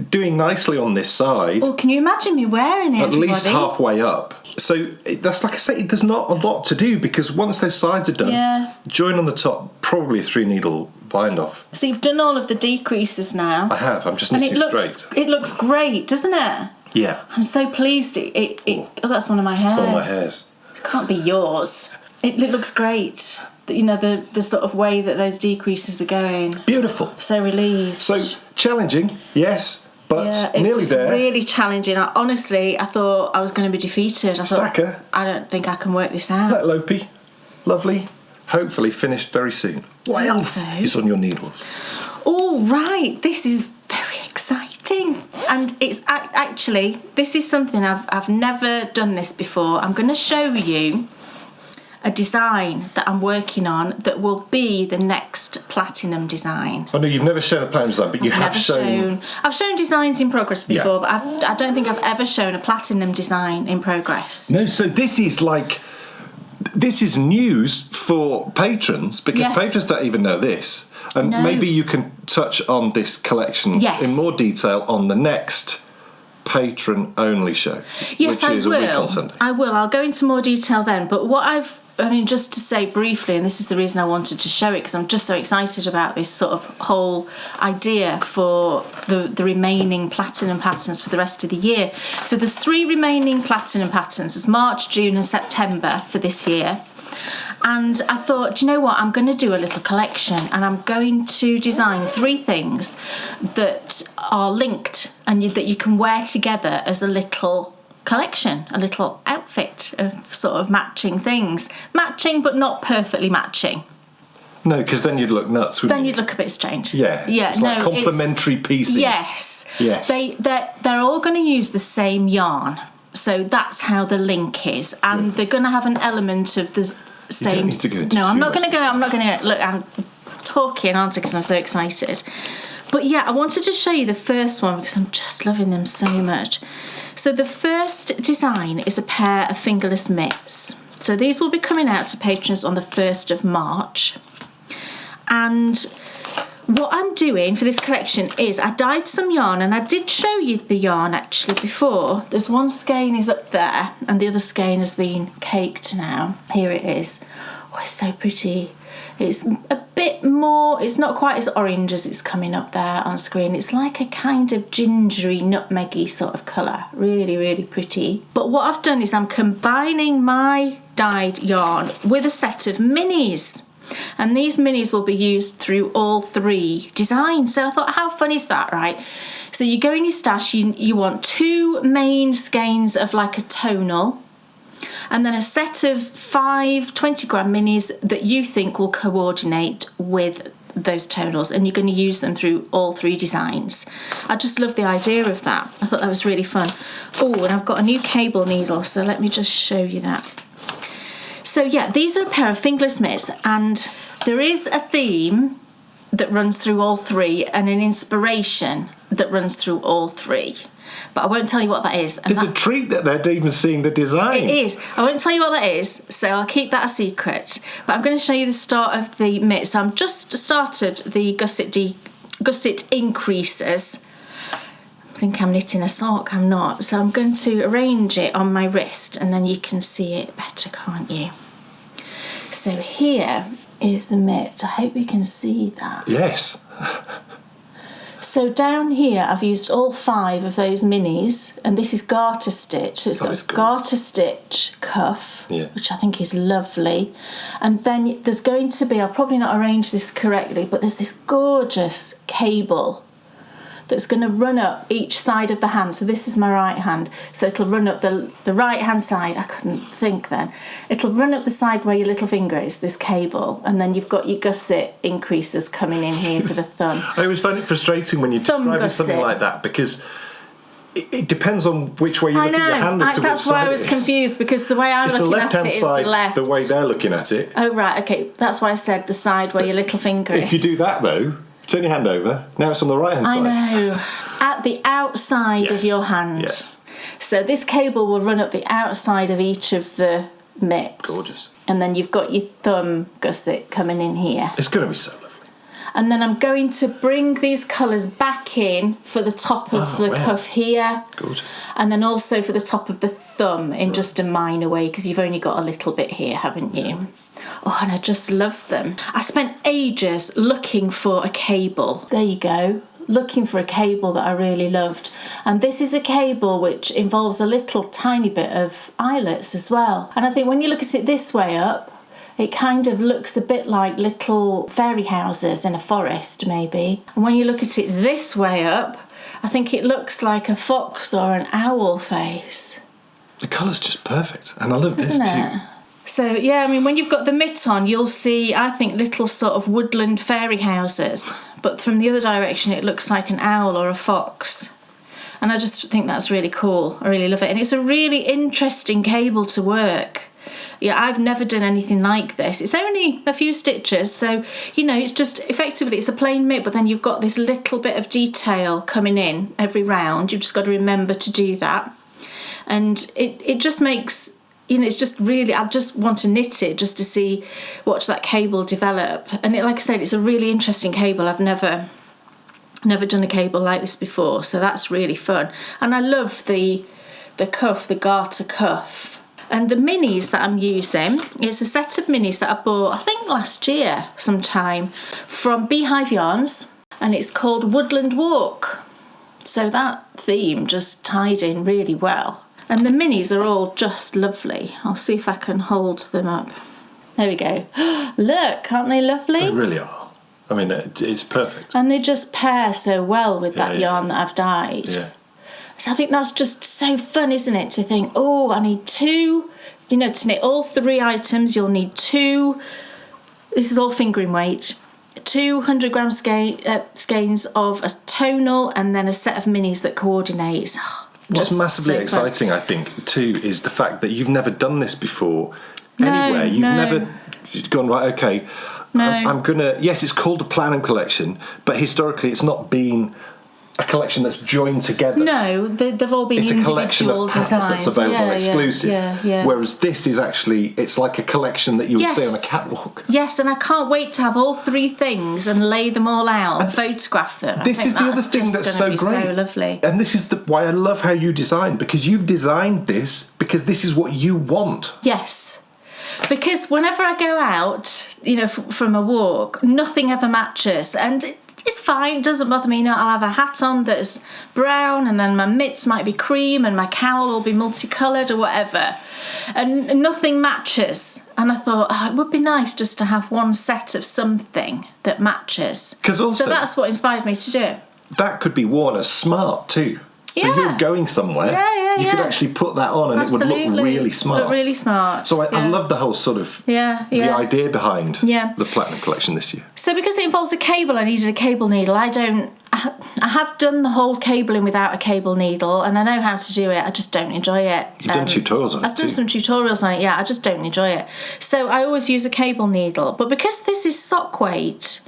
doing nicely on this side. Oh, can you imagine me wearing it, At least halfway up. So that's like I say, there's not a lot to do because once those sides are done, join on the top, probably a 3-needle bind off. So you've done all of the decreases now. I have. I'm just knitting straight. It looks great, doesn't it? Yeah. I'm so pleased. Oh, that's one of my hairs. It's one of my hairs. It can't be yours. It looks great. The sort of way that those decreases are going. Beautiful. So relieved. So challenging, yes, but nearly there. It was really challenging. I thought I was going to be defeated. Stacker. I don't think I can work this out. Let Lopey. Lovely. Hopefully finished very soon. What else is on your needles? All right. This is very exciting. And it's actually, this is something I've never done this before. I'm going to show you a design that I'm working on that will be the next platinum design. Oh no, you've never shown a platinum design, but you have shown... I've shown designs in progress before, but I don't think I've ever shown a platinum design in progress. No, so this is news for patrons, because patrons don't even know this. And maybe you can touch on this collection in more detail on the next patron-only show. Yes, which is a week on Sunday. I will. I'll go into more detail then. But just to say briefly, and this is the reason I wanted to show it, because I'm just so excited about this sort of whole idea for the remaining platinum patterns for the rest of the year. So there's 3 remaining platinum patterns. There's March, June and September for this year. And I thought, do you know what? I'm going to do a little collection and I'm going to design 3 things that are linked and that you can wear together as a little collection, a little outfit of sort of matching things. Matching, but not perfectly matching. No, because then you'd look nuts, wouldn't you? Then you'd look a bit strange. Yeah. It's like complementary pieces. Yes. They're all going to use the same yarn. So that's how the link is. And they're going to have an element of the same... You don't need to go into No, I'm not going to go. Look, I'm talking, aren't I, because I'm so excited. But yeah, I wanted to show you the first one because I'm just loving them so much. So the first design is a pair of fingerless mitts. So these will be coming out to patrons on the 1st of March. And what I'm doing for this collection is I dyed some yarn, and I did show you the yarn actually before. There's one skein is up there and the other skein has been caked now. Here it is. Oh, it's so pretty. It's a bit more, it's not quite as orange as it's coming up there on screen. It's like a kind of gingery, nutmeggy sort of colour. Really, really pretty. But what I've done is I'm combining my dyed yarn with a set of minis. And these minis will be used through all 3 designs. So I thought, how fun is that, right? So you go in your stash, you want 2 main skeins of like a tonal, and then a set of 5 20-gram minis that you think will coordinate with those tonals, and you're going to use them through all 3 designs. I just love the idea of that. I thought that was really fun. Oh, and I've got a new cable needle, so let me just show you that. So yeah, these are a pair of fingerless mitts, and there is a theme that runs through all 3 and an inspiration that runs through all 3. but I won't tell you what that is. It's a treat that they're even seeing the design. It is. I won't tell you what that is, so I'll keep that a secret. But I'm going to show you the start of the mitt. So I've just started the gusset increases. I think I'm knitting a sock. I'm not. So I'm going to arrange it on my wrist, and then you can see it better, can't you? So here is the mitt. I hope you can see that. Yes. So down here I've used all 5 of those minis, and this is garter stitch. So it's got a garter stitch cuff, which I think is lovely. And then there's going to be, I'll probably not arrange this correctly, but there's this gorgeous cable that's going to run up each side of the hand. So this is my right hand, so it'll run up the right hand side. I couldn't think then. It'll run up the side where your little finger is, this cable, and then you've got your gusset increases coming in here for the thumb. I always find it frustrating when you're describing something like that, because it depends on which way you look at your hand as to that's which why side I was it is. confused, because the way I'm looking at it is the left. The way they're looking at it. Oh right, okay, that's why I said the side where your little finger is. If you do that though, turn your hand over, now it's on the right hand side. I know. At the outside of your hand. Yes. So this cable will run up the outside of each of the mitts. Gorgeous. And then you've got your thumb gusset coming in here. It's going to be so lovely. And then I'm going to bring these colours back in for the top of the cuff here. Gorgeous. And then also for the top of the thumb in just a minor way, because you've only got a little bit here, haven't you? Yeah. Oh, and I just love them. I spent ages looking for a cable. There you go. Looking for a cable that I really loved. And this is a cable which involves a little tiny bit of eyelets as well. And I think when you look at it this way up, it kind of looks a bit like little fairy houses in a forest, maybe. And when you look at it this way up, I think it looks like a fox or an owl face. The colour's just perfect. And I love this Isn't too. it? So, yeah, I mean, when you've got the mitt on, you'll see, I think, little sort of woodland fairy houses. But from the other direction, it looks like an owl or a fox. And I just think that's really cool. I really love it. And it's a really interesting cable to work. Yeah, I've never done anything like this. It's only a few stitches, so, you know, it's just, effectively, it's a plain mitt, but then you've got this little bit of detail coming in every round. You've just got to remember to do that. And it just makes... You know, it's just really, I just want to knit it just to watch that cable develop. And like I said, it's a really interesting cable. I've never done a cable like this before, so that's really fun. And I love the cuff, the garter cuff. And the minis that I'm using, it's a set of minis that I bought, I think last year sometime, from Beehive Yarns, and it's called Woodland Walk. So that theme just tied in really well. And the minis are all just lovely. I'll see if I can hold them up. There we go. Look, aren't they lovely? They really are. I mean, it's perfect. And they just pair so well with that yarn that I've dyed. Yeah. So I think that's just so fun, isn't it? To think, oh, I need 2, you know, to knit all 3 items, you'll need 2, this is all fingering weight, 200 gram skeins of a tonal and then a set of minis that coordinates. What's massively exciting, I think, too, is the fact that you've never done this before anywhere. You've never gone, right, okay, I'm going to... Yes, it's called a Platinum collection, but historically it's not been a collection that's joined together. No, they've all been individual designs. It's a collection of patterns that's available exclusive. Yeah. Whereas this is actually, it's like a collection that you would see on a catwalk. Yes, and I can't wait to have all 3 things and lay them all out and photograph them. This is the other thing that's so great. So lovely. And this is why I love how you design, because you've designed this because this is what you want. Yes. Because whenever I go out, you know, from a walk, nothing ever matches. And it's fine, it doesn't bother me. You know, I'll have a hat on that's brown, and then my mitts might be cream, and my cowl will be multicoloured or whatever. And nothing matches. And I thought, it would be nice just to have one set of something that matches. So that's what inspired me to do it. That could be worn as smart too. So you're going somewhere, you could actually put that on and it would look really smart. Look really smart. So I love the whole sort of the idea behind the Platinum collection this year. So because it involves a cable, I needed a cable needle. I have done the whole cabling without a cable needle, and I know how to do it. I just don't enjoy it. You've done tutorials on it. I've done some tutorials on it, I just don't enjoy it. So I always use a cable needle. But because this is sock weight,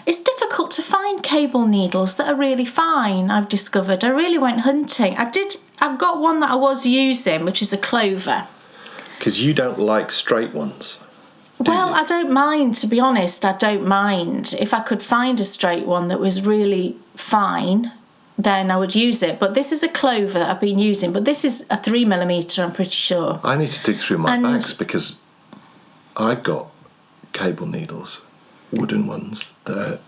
It's difficult to find cable needles that are really fine, I've discovered. I really went hunting. I've got one that I was using, which is a clover. Because you don't like straight ones. Well, I don't mind, to be honest. I don't mind. If I could find a straight one that was really fine, then I would use it. But this is a clover that I've been using. But this is a 3mm, I'm pretty sure. I need to dig through my bags because I've got cable needles, wooden ones, that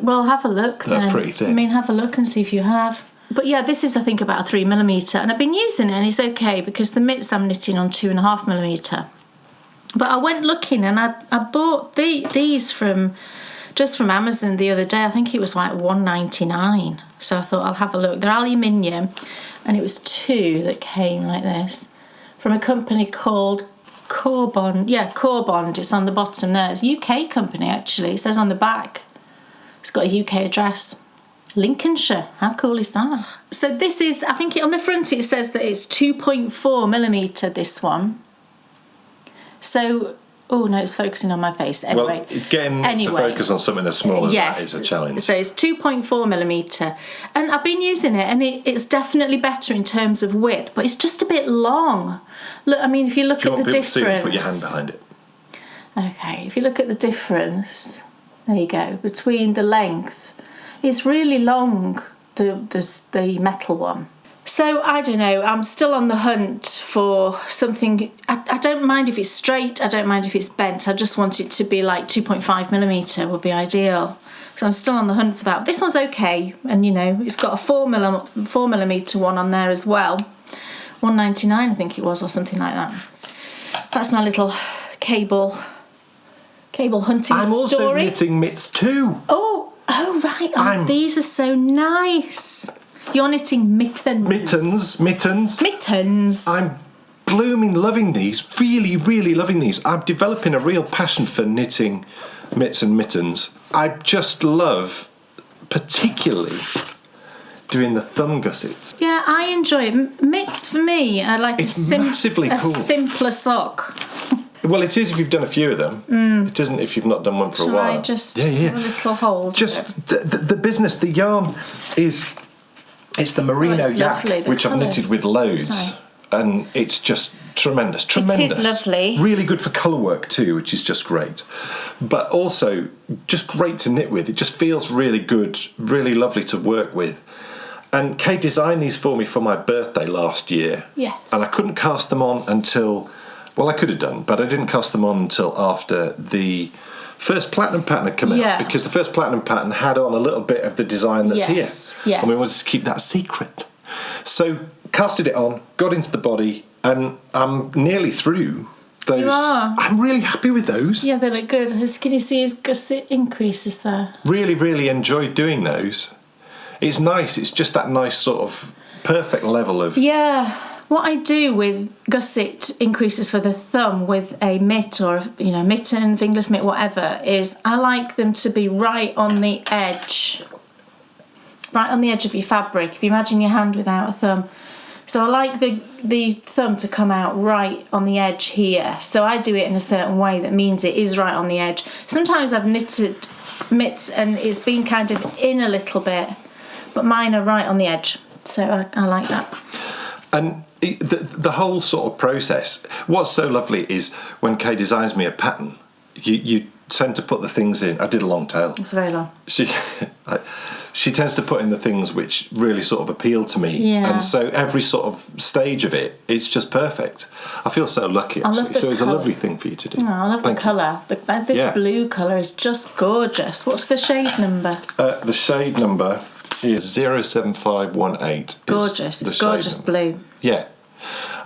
well, have a look then. They're pretty thin. I mean, have a look and see if you have. But yeah, this is, I think, about a 3mm. And I've been using it and it's okay because the mitts I'm knitting on 2.5mm. But I went looking and I bought these from Amazon the other day. I think it was like $1.99. So I thought I'll have a look. They're aluminium, and it was 2 that came like this from a company called Corbond. Yeah, Corbond. It's on the bottom there. It's a UK company actually. It says on the back. It's got a UK address. Lincolnshire. How cool is that? So this is, I think on the front it says that it's 2.4mm, this one. So, oh no, it's focusing on my face. Anyway, to focus on something as small as that is a challenge. So it's 2.4mm, and I've been using it, and it's definitely better in terms of width, but it's just a bit long. Look, I mean, if you look at the difference, put your hand behind it. Okay, if you look at the difference, there you go, between the length, it's really long. The metal one. So, I don't know, I'm still on the hunt for something. I don't mind if it's straight, I don't mind if it's bent. I just want it to be like 2.5mm would be ideal. So I'm still on the hunt for that. This one's okay, and you know, it's got a 4mm one on there as well. $1.99 I think it was, or something like that. That's my little cable hunting story. I'm also knitting mitts too. Oh right. Oh, these are so nice. You're knitting mittens. Mittens. I'm blooming loving these. Really, really loving these. I'm developing a real passion for knitting mitts and mittens. I just love, particularly, doing the thumb gussets. Yeah, I enjoy it. Mitts for me are like massively a cool. simpler sock. Well, it is if you've done a few of them. It isn't if you've not done one for a while. I just have a little hold? Just the business, the yarn is... It's the merino yak, which I've knitted with loads, and it's just tremendous. It is lovely. Really good for colour work too, which is just great. But also just great to knit with. It just feels really good, really lovely to work with. And Kay designed these for me for my birthday last year. Yes. And I couldn't cast them on until... Well, I could have done, but I didn't cast them on until after the... first platinum pattern had come out, because the first platinum pattern had on a little bit of the design that's here. Yes. And we wanted to keep that secret. So casted it on, got into the body, and I'm nearly through those. You are. I'm really happy with those. Yeah, they look good. Can you see his gusset increases there? Really, really enjoyed doing those. It's nice. It's just that nice sort of perfect level of... Yeah. What I do with gusset increases for the thumb with a mitt or mitten, fingerless mitt, whatever, is I like them to be right on the edge of your fabric. If you imagine your hand without a thumb. So I like the thumb to come out right on the edge here. So I do it in a certain way that means it is right on the edge. Sometimes I've knitted mitts and it's been kind of in a little bit, but mine are right on the edge. So I like that. And the whole sort of process, what's so lovely is when Kay designs me a pattern, you tend to put the things in. I did a long tail. It's very long. She tends to put in the things which really sort of appeal to me. Yeah. And so every sort of stage of it, it's just perfect. I feel so lucky, actually. So it's a lovely thing for you to do. Oh, I love the colour. This blue colour is just gorgeous. What's the shade number? The shade number is 07518. Gorgeous. It's gorgeous blue. Yeah.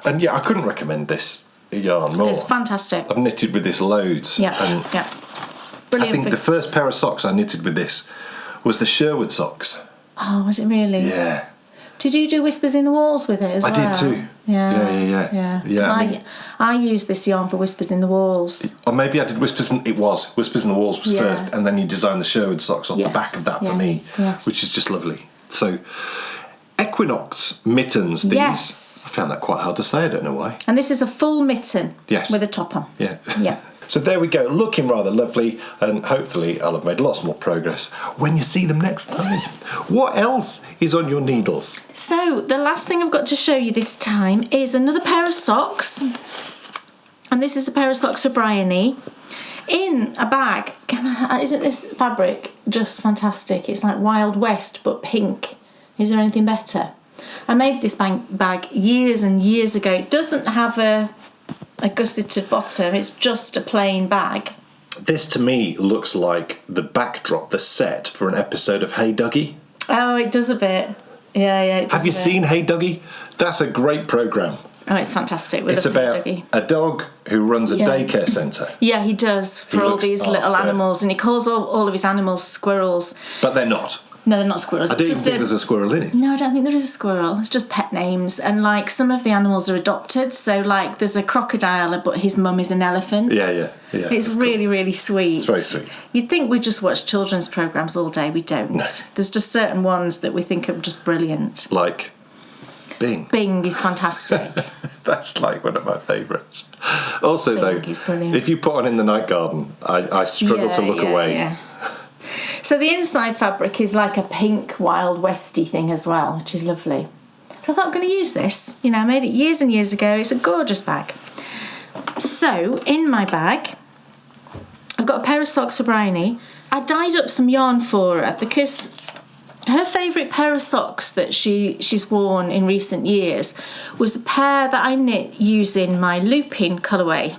And yeah, I couldn't recommend this yarn more. It's fantastic. I've knitted with this loads. Yeah. Brilliant. I think the first pair of socks I knitted with this was the Sherwood socks. Oh, was it really? Yeah. Did you do Whispers in the Walls with it as well? I did too. Yeah. Because I used this yarn for Whispers in the Walls. Or maybe I did Whispers in the Walls was first, and then you designed the Sherwood socks off the back of that for me, which is just lovely. So, Equinox Mittens, these. Yes. I found that quite hard to say, I don't know why. And this is a full mitten. Yes. With a top on. Yeah. Yeah. So there we go, looking rather lovely, and hopefully I'll have made lots more progress when you see them next time. What else is on your needles? So the last thing I've got to show you this time is another pair of socks. And this is a pair of socks for Bryony in a bag. Isn't this fabric just fantastic? It's like Wild West but pink. Is there anything better? I made this bag years and years ago. It doesn't have a gusseted bottom, it's just a plain bag. This to me looks like the backdrop, the set for an episode of Hey Dougie. Oh, it does a bit. Yeah, it does. Have you seen Hey Dougie? That's a great programme. Oh, it's fantastic. It's about a dog who runs a daycare centre. Yeah, he does, for all these little animals, and he calls all of his animals squirrels. But they're not. No, they're not squirrels. I don't even think there's a squirrel in it. No, I don't think there is a squirrel. It's just pet names. And, like, some of the animals are adopted. So, like, there's a crocodile, but his mum is an elephant. Yeah. It's really, really sweet. It's very sweet. You'd think we just watch children's programmes all day. We don't. No. There's just certain ones that we think are just brilliant. Like Bing. Bing is fantastic. That's like one of my favourites. Also, Bing is brilliant. If you put on In the Night Garden, I struggle to look away. Yeah. So the inside fabric is like a pink Wild Westy thing as well, which is lovely. So I thought I'm going to use this. You know, I made it years and years ago. It's a gorgeous bag. So in my bag, I've got a pair of socks for Bryony. I dyed up some yarn for her because her favourite pair of socks that she's worn in recent years was a pair that I knit using my Lupin colourway.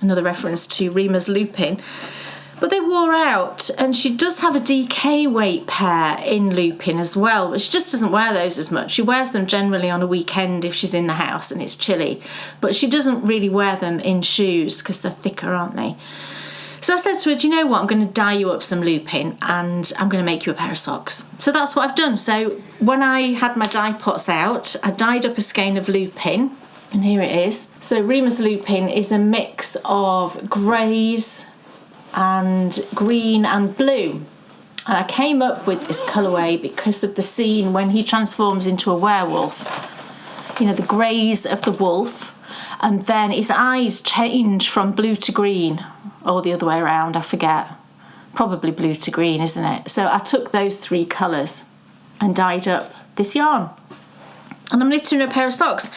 Another reference to Remus Lupin. But they wore out, and she does have a DK weight pair in Lupin as well, but she just doesn't wear those as much. She wears them generally on a weekend if she's in the house and it's chilly, but she doesn't really wear them in shoes because they're thicker, aren't they? So I said to her, do you know what, I'm going to dye you up some Lupin and I'm going to make you a pair of socks. So that's what I've done. So when I had my dye pots out, I dyed up a skein of Lupin, and here it is. So Remus Lupin is a mix of greys and green and blue, and I came up with this colourway because of the scene when he transforms into a werewolf. You know, the greys of the wolf, and then his eyes change from blue to green, or the other way around, I forget. Probably blue to green, isn't it? So I took those three colours and dyed up this yarn, and I'm knitting a pair of socks.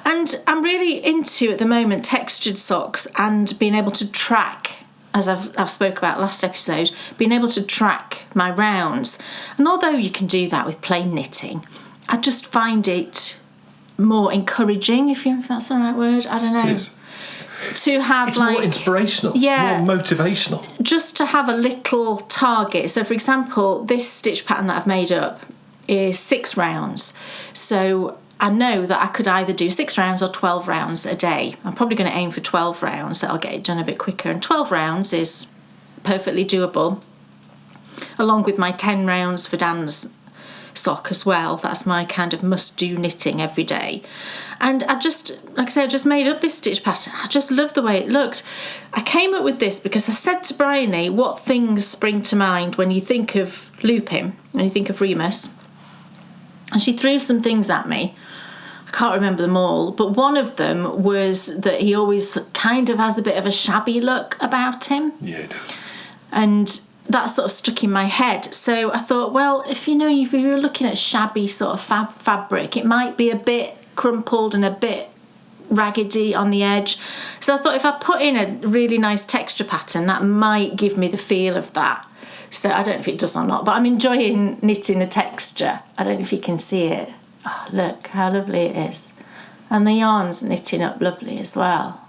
And I'm really into, at the moment, textured socks and being able to track, as I've spoke about last episode, being able to track my rounds. And although you can do that with plain knitting, I just find it more encouraging, if that's the right word, I don't know. It is. To have it's more inspirational, more motivational. Just to have a little target. So, for example, this stitch pattern that I've made up is 6 rounds. So I know that I could either do 6 rounds or 12 rounds a day. I'm probably going to aim for 12 rounds, so I'll get it done a bit quicker. And 12 rounds is perfectly doable, along with my 10 rounds for Dan's sock as well. That's my kind of must-do knitting every day. And I just, like I said, I just made up this stitch pattern. I just love the way it looked. I came up with this because I said to Bryony, what things spring to mind when you think of Lupin, when you think of Remus? And she threw some things at me. I can't remember them all, but one of them was that he always kind of has a bit of a shabby look about him. Yeah, he does. And that sort of stuck in my head. So I thought, well, if you're looking at shabby sort of fabric, it might be a bit crumpled and a bit raggedy on the edge. So I thought if I put in a really nice texture pattern, that might give me the feel of that. So I don't know if it does or not, but I'm enjoying knitting the texture. I don't know if you can see it. Oh, look how lovely it is. And the yarn's knitting up lovely as well.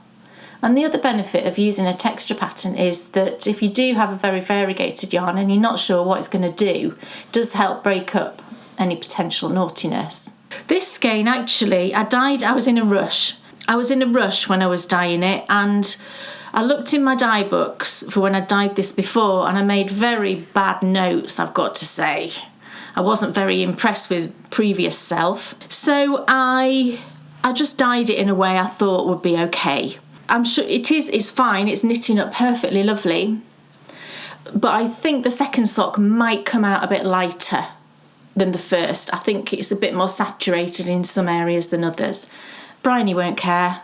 And the other benefit of using a texture pattern is that if you do have a very variegated yarn and you're not sure what it's going to do, it does help break up any potential naughtiness. This skein, actually, I was in a rush. I was in a rush when I was dyeing it, and I looked in my dye books for when I dyed this before, and I made very bad notes, I've got to say. I wasn't very impressed with previous self. So I just dyed it in a way I thought would be okay. I'm sure it's fine, it's knitting up perfectly lovely. But I think the second sock might come out a bit lighter than the first. I think it's a bit more saturated in some areas than others. Bryony won't care.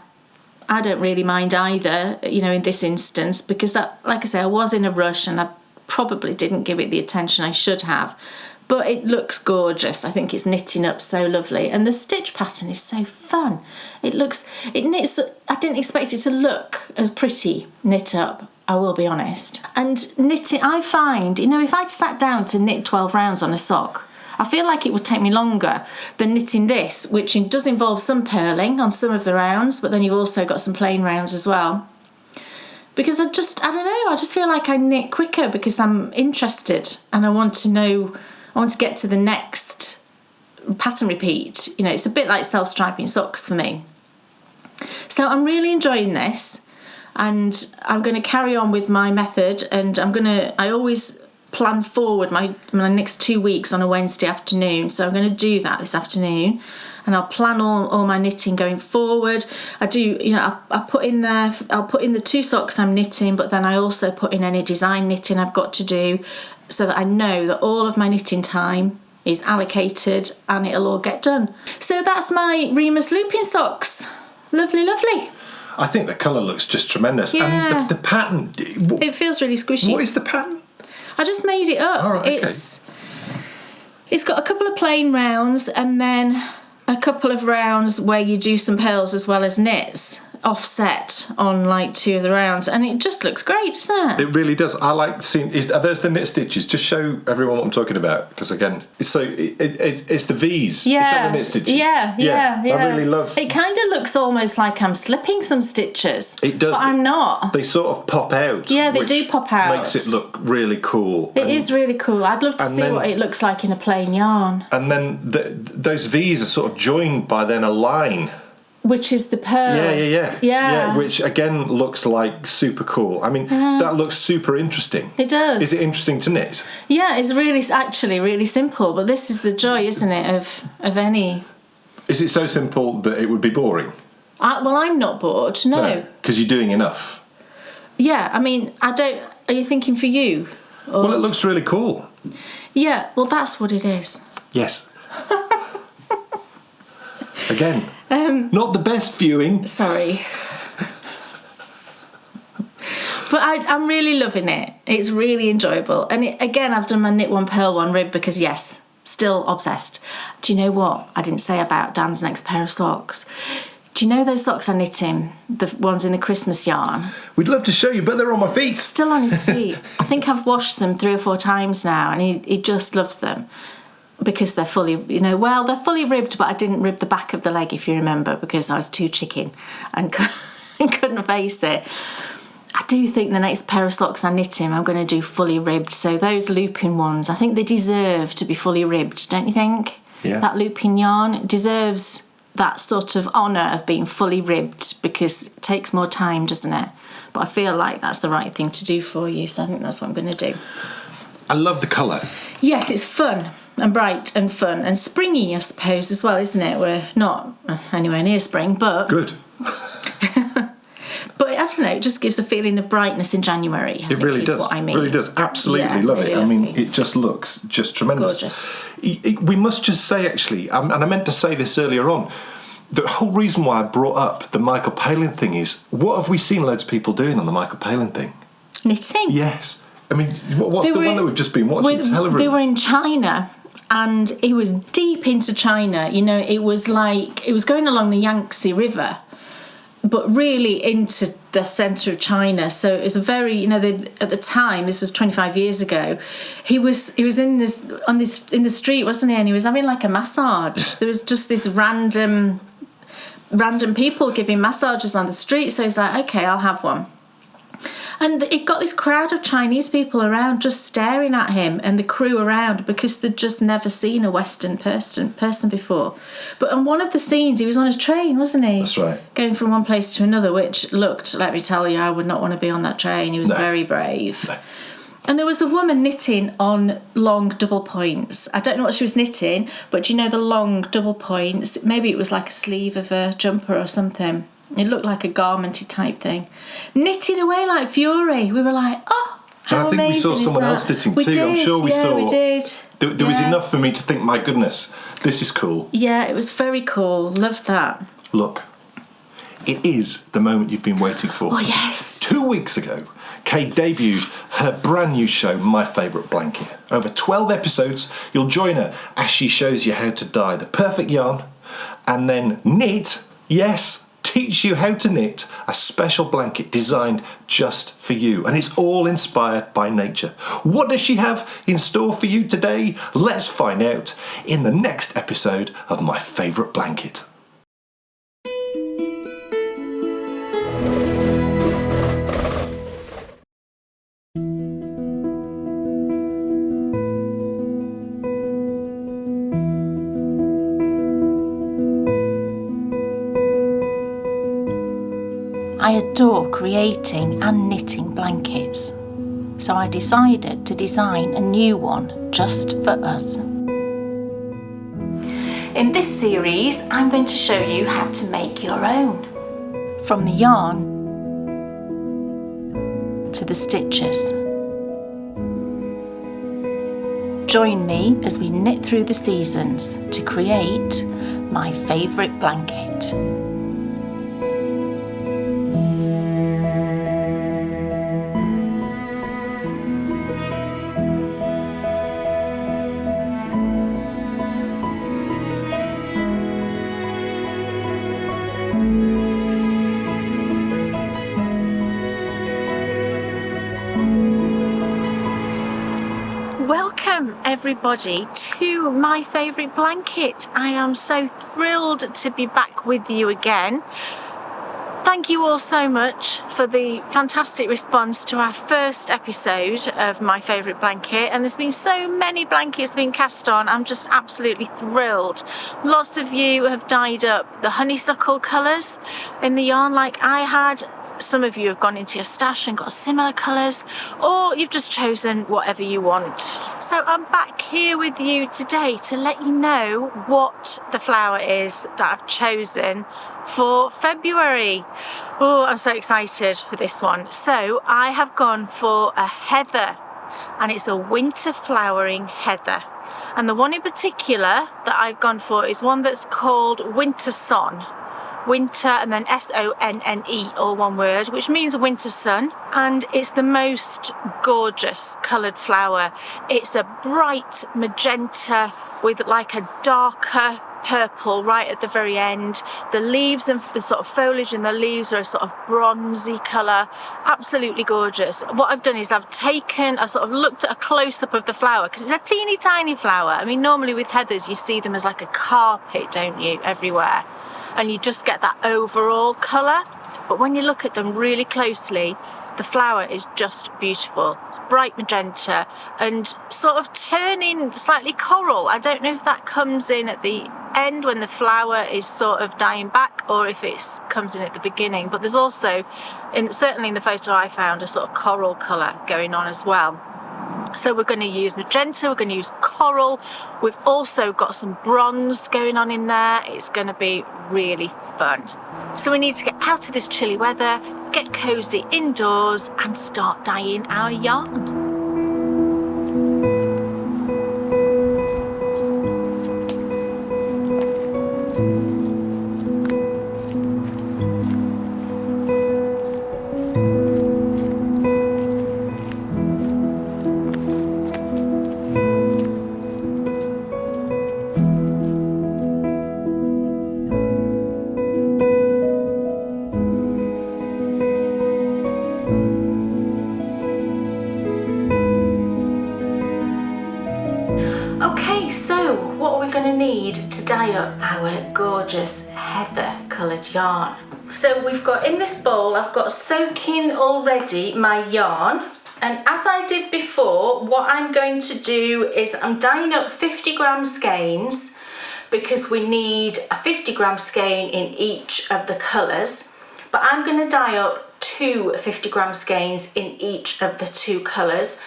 I don't really mind either, in this instance, because like I say, I was in a rush and I probably didn't give it the attention I should have. But it looks gorgeous. I think it's knitting up so lovely. And the stitch pattern is so fun. It knits, I didn't expect it to look as pretty knit up, I will be honest. And knitting, I find, if I'd sat down to knit 12 rounds on a sock, I feel like it would take me longer than knitting this, which does involve some purling on some of the rounds, but then you've also got some plain rounds as well. Because I don't know, I just feel like I knit quicker because I'm interested and I want to get to the next pattern repeat. It's a bit like self-striping socks for me. So I'm really enjoying this, and I'm going to carry on with my method, and I always plan forward my next 2 weeks on a Wednesday afternoon, so I'm going to do that this afternoon, and I'll plan all my knitting going forward. I do, I'll put in the 2 socks I'm knitting, but then I also put in any design knitting I've got to do, so that I know that all of my knitting time is allocated and it'll all get done. So that's my Remus Lupin socks. Lovely, lovely. I think the colour looks just tremendous. Yeah. And the pattern... It feels really squishy. What is the pattern? I just made it up. All right, okay. It's got a couple of plain rounds and then a couple of rounds where you do some purls as well as knits offset on like 2 of the rounds, and it just looks great, doesn't it? It really does. I like seeing. Are those the knit stitches? Just show everyone what I'm talking about, because again, it's the V's. Yeah, is that the knit stitches? Yeah. I really love. It kind of looks almost like I'm slipping some stitches. It does, but I'm not. They sort of pop out. Yeah, they do pop out. Makes it look really cool. It is really cool. I'd love to see what it looks like in a plain yarn. And then those V's are sort of joined by then a line. Which is the pearls. Yeah. Which again looks like super cool. I mean, that looks super interesting. It does. Is it interesting to knit? Yeah, it's actually really simple. But this is the joy, isn't it, of any? Is it so simple that it would be boring? Well, I'm not bored. No. Because you're doing enough. Yeah, I mean, I don't. Are you thinking for you? Or... Well, it looks really cool. Yeah. Well, that's what it is. Yes. Again, not the best viewing. Sorry. But I'm really loving it. It's really enjoyable. And again, I've done my knit one, purl one, rib, because yes, still obsessed. Do you know what I didn't say about Dan's next pair of socks? Do you know those socks I knit him, the ones in the Christmas yarn? We'd love to show you, but they're on my feet. Still on his feet. I think I've washed them 3 or 4 times now, and he just loves them. Because they're fully, they're fully ribbed, but I didn't rib the back of the leg, if you remember, because I was too chicken and couldn't face it. I do think the next pair of socks I knit him, I'm going to do fully ribbed. So those Lupin ones, I think they deserve to be fully ribbed, don't you think? Yeah. That Lupin yarn deserves that sort of honour of being fully ribbed, because it takes more time, doesn't it? But I feel like that's the right thing to do for you, so I think that's what I'm going to do. I love the colour. Yes, it's fun. And bright and fun and springy, I suppose, as well, isn't it? We're not anywhere near spring, but... Good. But, I don't know, it just gives a feeling of brightness in January. It really does. What I mean. It really does. Absolutely love it. I mean, it just looks just tremendous. Gorgeous. We must just say, actually, and I meant to say this earlier on, the whole reason why I brought up the Michael Palin thing is, what have we seen loads of people doing on the Michael Palin thing? Knitting. Yes. I mean, what's the one that we've just been watching? They were in China. And he was deep into China. It was going along the Yangtze River, but really into the centre of China. So it was a very, at the time, this was 25 years ago, he was in the street, wasn't he? And he was having like a massage. There was just this random people giving massages on the street. So he's like, okay, I'll have one. And it got this crowd of Chinese people around just staring at him and the crew around, because they'd just never seen a Western person before. But on one of the scenes, he was on his train, wasn't he? That's right. Going from one place to another, which looked, let me tell you, I would not want to be on that train. He was very brave. No. And there was a woman knitting on long double points. I don't know what she was knitting, but do you know the long double points? Maybe it was like a sleeve of a jumper or something. It looked like a garmenty type thing. Knitting away like fury. We were like, oh, how amazing is that? And I think we saw someone else knitting too. Did, I'm sure we saw. We did. There was enough for me to think, my goodness, this is cool. Yeah, it was very cool. Loved that. Look, it is the moment you've been waiting for. Oh, yes. 2 weeks ago, Kay debuted her brand new show, My Favourite Blanket. Over 12 episodes, you'll join her as she shows you how to dye the perfect yarn and then knit, yes, teach you how to knit a special blanket designed just for you. And it's all inspired by nature. What does she have in store for you today? Let's find out in the next episode of My Favourite Blanket. I adore creating and knitting blankets, so I decided to design a new one just for us. In this series, I'm going to show you how to make your own, from the yarn to the stitches. Join me as we knit through the seasons to create my favourite blanket. Welcome everybody to My Favourite Blanket. I am so thrilled to be back with you again. Thank you all so much for the fantastic response to our first episode of My Favourite Blanket, and there's been so many blankets being cast on. I'm just absolutely thrilled. Lots of you have dyed up the honeysuckle colours in the yarn like I had. Some of you have gone into your stash and got similar colours, or you've just chosen whatever you want. So I'm back here with you today to let you know what the flower is that I've chosen for February. Oh, I'm so excited for this one. So I have gone for a heather, and it's a winter flowering heather. And the one in particular that I've gone for is one that's called Wintersonne. Winter and then S-O-N-N-E, all one word, which means winter sun. And it's the most gorgeous coloured flower. It's a bright magenta with like a darker purple right at the very end. The leaves and the sort of foliage in the leaves are a sort of bronzy colour. Absolutely gorgeous. What I've done is I've sort of looked at a close-up of the flower, because it's a teeny tiny flower. I mean, normally with heathers you see them as like a carpet, don't you, everywhere, and you just get that overall colour. But when you look at them really closely, the flower is just beautiful. It's bright magenta and sort of turning slightly coral. I don't know if that comes in at the end when the flower is sort of dying back, or if it comes in at the beginning. But there's also, certainly in the photo I found, a sort of coral colour going on as well. So we're going to use magenta, we're going to use coral. We've also got some bronze going on in there. It's going to be really fun. So we need to get out of this chilly weather, get cosy indoors and start dyeing our yarn. Okay, so what are we going to need to dye up our gorgeous heather coloured yarn? So we've got in this bowl, I've got soaking already my yarn, and as I did before, what I'm going to do is I'm dyeing up 50 gram skeins, because we need a 50 gram skein in each of the colours, but I'm going to dye up 2 50 gram skeins in each of the 2 colours,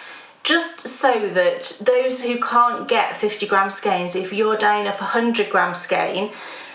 just so that those who can't get 50 gram skeins, if you're dyeing up 100 gram skein,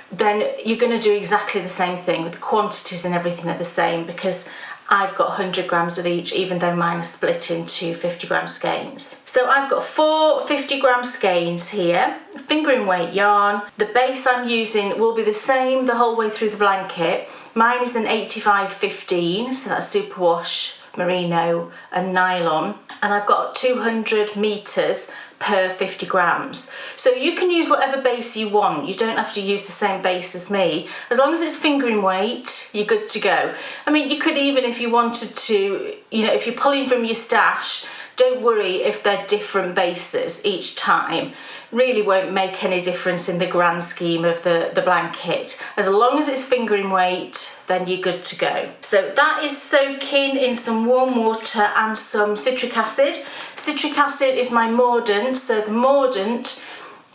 then you're going to do exactly the same thing with the quantities and everything are the same, because I've got 100 grams of each, even though mine are split into 50 gram skeins. So I've got 4 50 gram skeins here, fingering weight yarn. The base I'm using will be the same the whole way through the blanket. Mine is an 85-15, so that's superwash, merino and nylon. And I've got 200 meters per 50 grams. So you can use whatever base you want. You don't have to use the same base as me. As long as it's fingering weight, you're good to go. I mean, you could even, if you wanted to, you know, if you're pulling from your stash, don't worry if they're different bases each time. Really won't make any difference in the grand scheme of the blanket. As long as it's fingering weight, then you're good to go. So that is soaking in some warm water and some citric acid. Citric acid is my mordant, so the mordant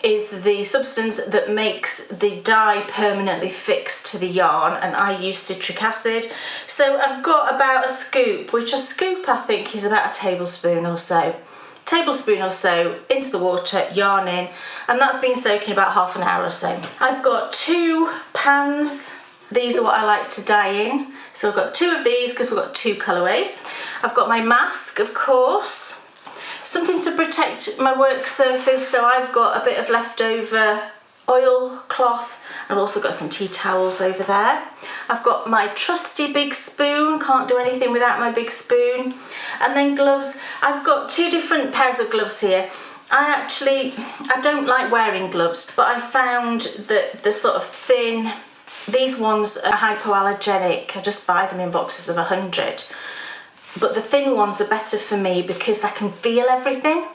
is the substance that makes the dye permanently fixed to the yarn, and I use citric acid. So I've got about a scoop, which a scoop I think is about a tablespoon or so. Tablespoon or so into the water, yarn in, and that's been soaking about half an hour or so. I've got 2 pans. These are what I like to dye in. So I've got 2 of these because we've got 2 colourways. I've got my mask, of course. Something to protect my work surface, so I've got a bit of leftover oil cloth. I've also got some tea towels over there. I've got my trusty big spoon, can't do anything without my big spoon. And then gloves. I've got 2 different pairs of gloves here. I don't like wearing gloves, but I found that the sort of thin, these ones are hypoallergenic. I just buy them in boxes of 100. But the thin ones are better for me because I can feel everything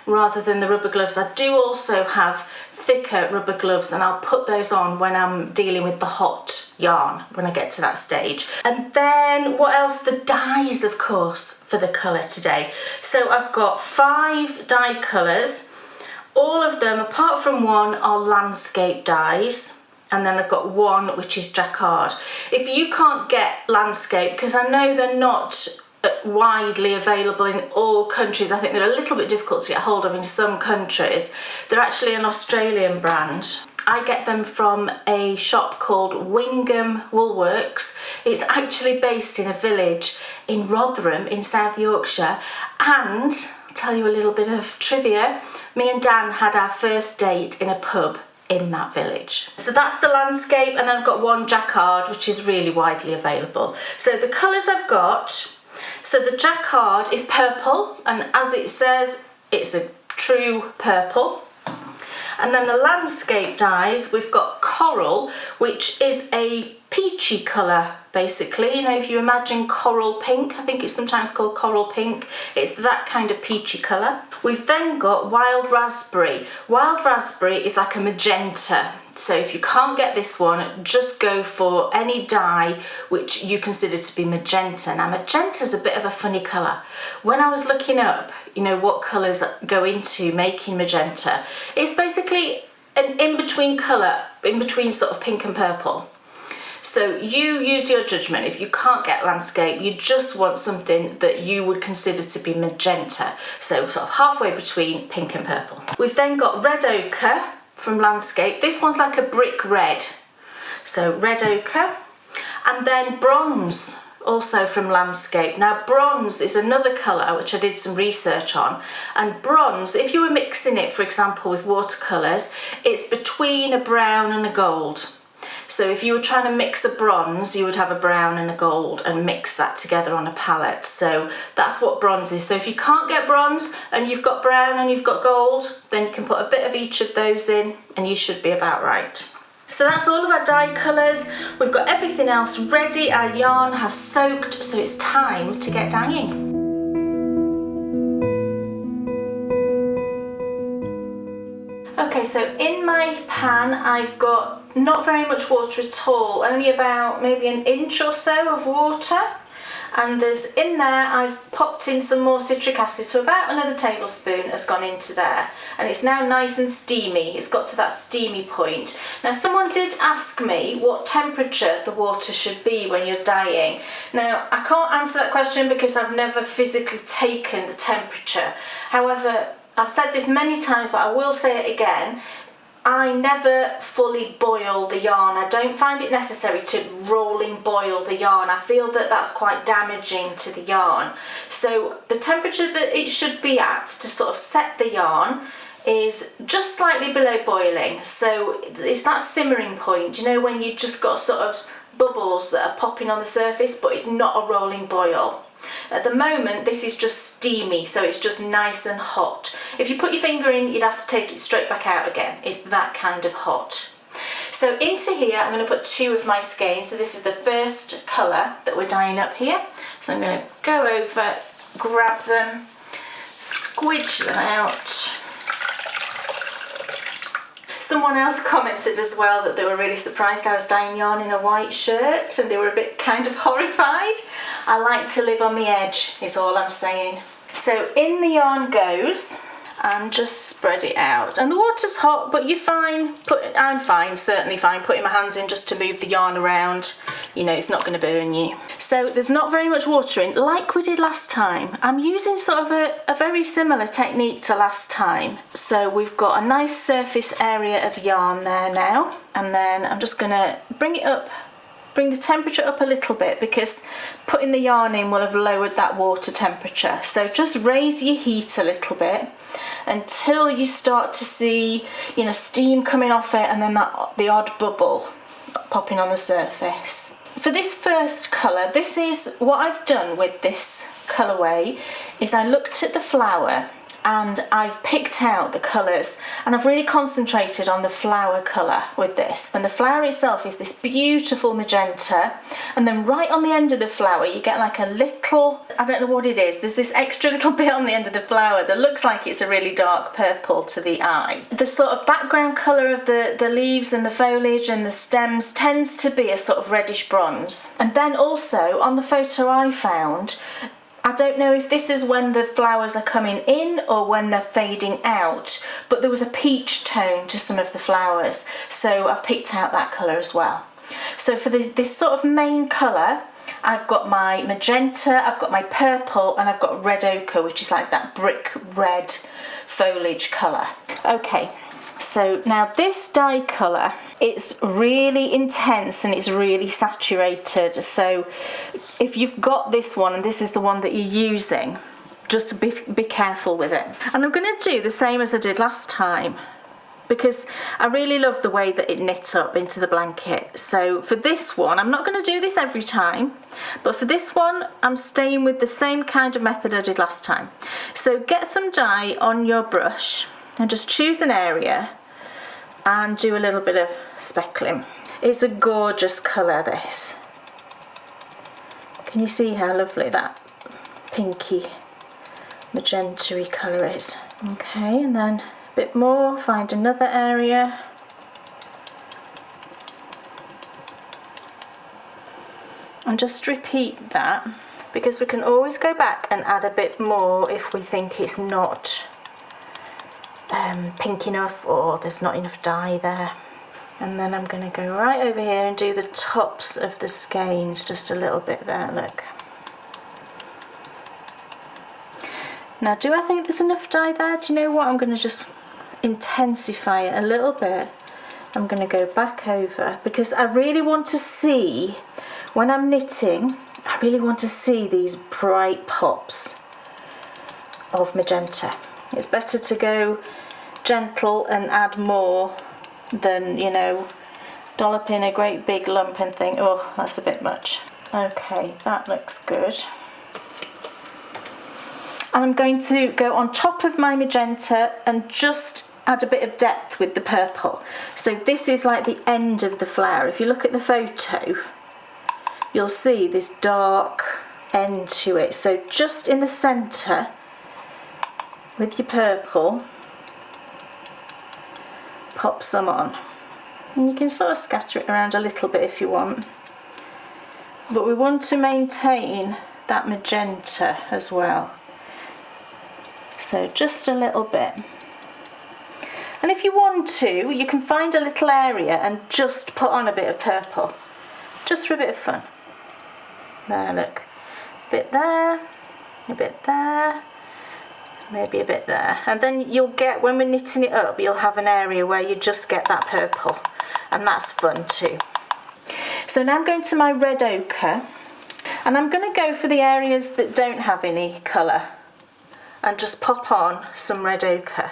rather than the rubber gloves. I do also have thicker rubber gloves, and I'll put those on when I'm dealing with the hot yarn when I get to that stage. And then what else? The dyes, of course, for the colour today. So I've got 5 dye colours. All of them, apart from one, are landscape dyes. And then I've got one which is jacquard. If you can't get landscape, because I know they're not widely available in all countries, I think they're a little bit difficult to get hold of in some countries. They're actually an Australian brand. I get them from a shop called Wingham Woolworks. It's actually based in a village in Rotherham in South Yorkshire. And I'll tell you a little bit of trivia. Me and Dan had our first date in a pub in that village. So that's the landscape, and then I've got one jacquard, which is really widely available. So the colours I've got, so the jacquard is purple, and as it says, it's a true purple. And then the landscape dyes, we've got coral, which is a peachy colour, basically. You know, if you imagine coral pink, I think it's sometimes called coral pink, it's that kind of peachy colour. We've then got wild raspberry. Wild raspberry is like a magenta. So if you can't get this one, just go for any dye which you consider to be magenta. Now, magenta's a bit of a funny colour. When I was looking up, you know, what colours go into making magenta, it's basically an in-between colour, in between sort of pink and purple. So you use your judgment. If you can't get landscape, you just want something that you would consider to be magenta. So sort of halfway between pink and purple. We've then got red ochre from landscape. This one's like a brick red. So red ochre. And then bronze, also from landscape. Now bronze is another colour which I did some research on. And bronze, if you were mixing it, for example, with watercolours, it's between a brown and a gold. So if you were trying to mix a bronze, you would have a brown and a gold and mix that together on a palette. So that's what bronze is. So if you can't get bronze and you've got brown and you've got gold, then you can put a bit of each of those in and you should be about right. So that's all of our dye colours. We've got everything else ready. Our yarn has soaked, so it's time to get dyeing. Okay, so in my pan I've got not very much water at all, only about maybe an inch or so of water. And there's in there, I've popped in some more citric acid, so about another tablespoon has gone into there. And it's now nice and steamy, it's got to that steamy point. Now someone did ask me what temperature the water should be when you're dyeing. Now I can't answer that question because I've never physically taken the temperature. However, I've said this many times, but I will say it again. I never fully boil the yarn. I don't find it necessary to rolling boil the yarn. I feel that that's quite damaging to the yarn. So the temperature that it should be at to sort of set the yarn is just slightly below boiling. So it's that simmering point, you know, when you just got sort of bubbles that are popping on the surface, but it's not a rolling boil. At the moment, this is just steamy, so it's just nice and hot. If you put your finger in, you'd have to take it straight back out again. It's that kind of hot. So into here, I'm going to put 2 of my skeins. So this is the first colour that we're dyeing up here. So I'm going to go over, grab them, squidge them out. Someone else commented as well that they were really surprised I was dyeing yarn in a white shirt, and they were a bit kind of horrified. I like to live on the edge, is all I'm saying. So in the yarn goes, and just spread it out. And the water's hot, but you're fine. I'm fine, certainly fine, putting my hands in just to move the yarn around. You know, it's not going to burn you. So there's not very much water in, like we did last time. I'm using sort of a very similar technique to last time. So we've got a nice surface area of yarn there now. And then I'm just going to bring it up, bring the temperature up a little bit, because putting the yarn in will have lowered that water temperature. So just raise your heat a little bit until you start to see, you know, steam coming off it, and then the odd bubble popping on the surface. For this first colour, this is what I've done with this colourway, is I looked at the flower and I've picked out the colours, and I've really concentrated on the flower colour with this. And the flower itself is this beautiful magenta, and then right on the end of the flower you get like a little, I don't know what it is, there's this extra little bit on the end of the flower that looks like it's a really dark purple to the eye. The sort of background colour of the leaves and the foliage and the stems tends to be a sort of reddish bronze. And then also on the photo I found, I don't know if this is when the flowers are coming in or when they're fading out, but there was a peach tone to some of the flowers, so I've picked out that colour as well. So for this sort of main colour, I've got my magenta, I've got my purple, and I've got red ochre, which is like that brick red foliage colour. Okay, so now this dye colour, it's really intense and it's really saturated. So if you've got this one and this is the one that you're using, just be careful with it. And I'm going to do the same as I did last time, because I really love the way that it knit up into the blanket. So for this one, I'm not going to do this every time, but for this one I'm staying with the same kind of method I did last time. So get some dye on your brush and just choose an area and do a little bit of speckling. It's a gorgeous colour, this. Can you see how lovely that pinky magenta-y colour is? Okay, and then a bit more, find another area. And just repeat that, because we can always go back and add a bit more if we think it's not pink enough or there's not enough dye there. And then I'm going to go right over here and do the tops of the skeins, just a little bit there, look. Now, do I think there's enough dye there? Do you know what? I'm going to just intensify it a little bit. I'm going to go back over, because I really want to see, when I'm knitting, I really want to see these bright pops of magenta. It's better to go gentle and add more than, you know, dollop in a great big lump and think, oh, that's a bit much. Okay, that looks good. And I'm going to go on top of my magenta and just add a bit of depth with the purple. So this is like the end of the flower. If you look at the photo, you'll see this dark end to it. So just in the centre with your purple, pop some on. And you can sort of scatter it around a little bit if you want. But we want to maintain that magenta as well. So just a little bit. And if you want to, you can find a little area and just put on a bit of purple, just for a bit of fun. There, look, a bit there, a bit there, maybe a bit there. And then you'll get, when we're knitting it up, you'll have an area where you just get that purple, and that's fun too. So now I'm going to my red ochre, and I'm going to go for the areas that don't have any colour and just pop on some red ochre.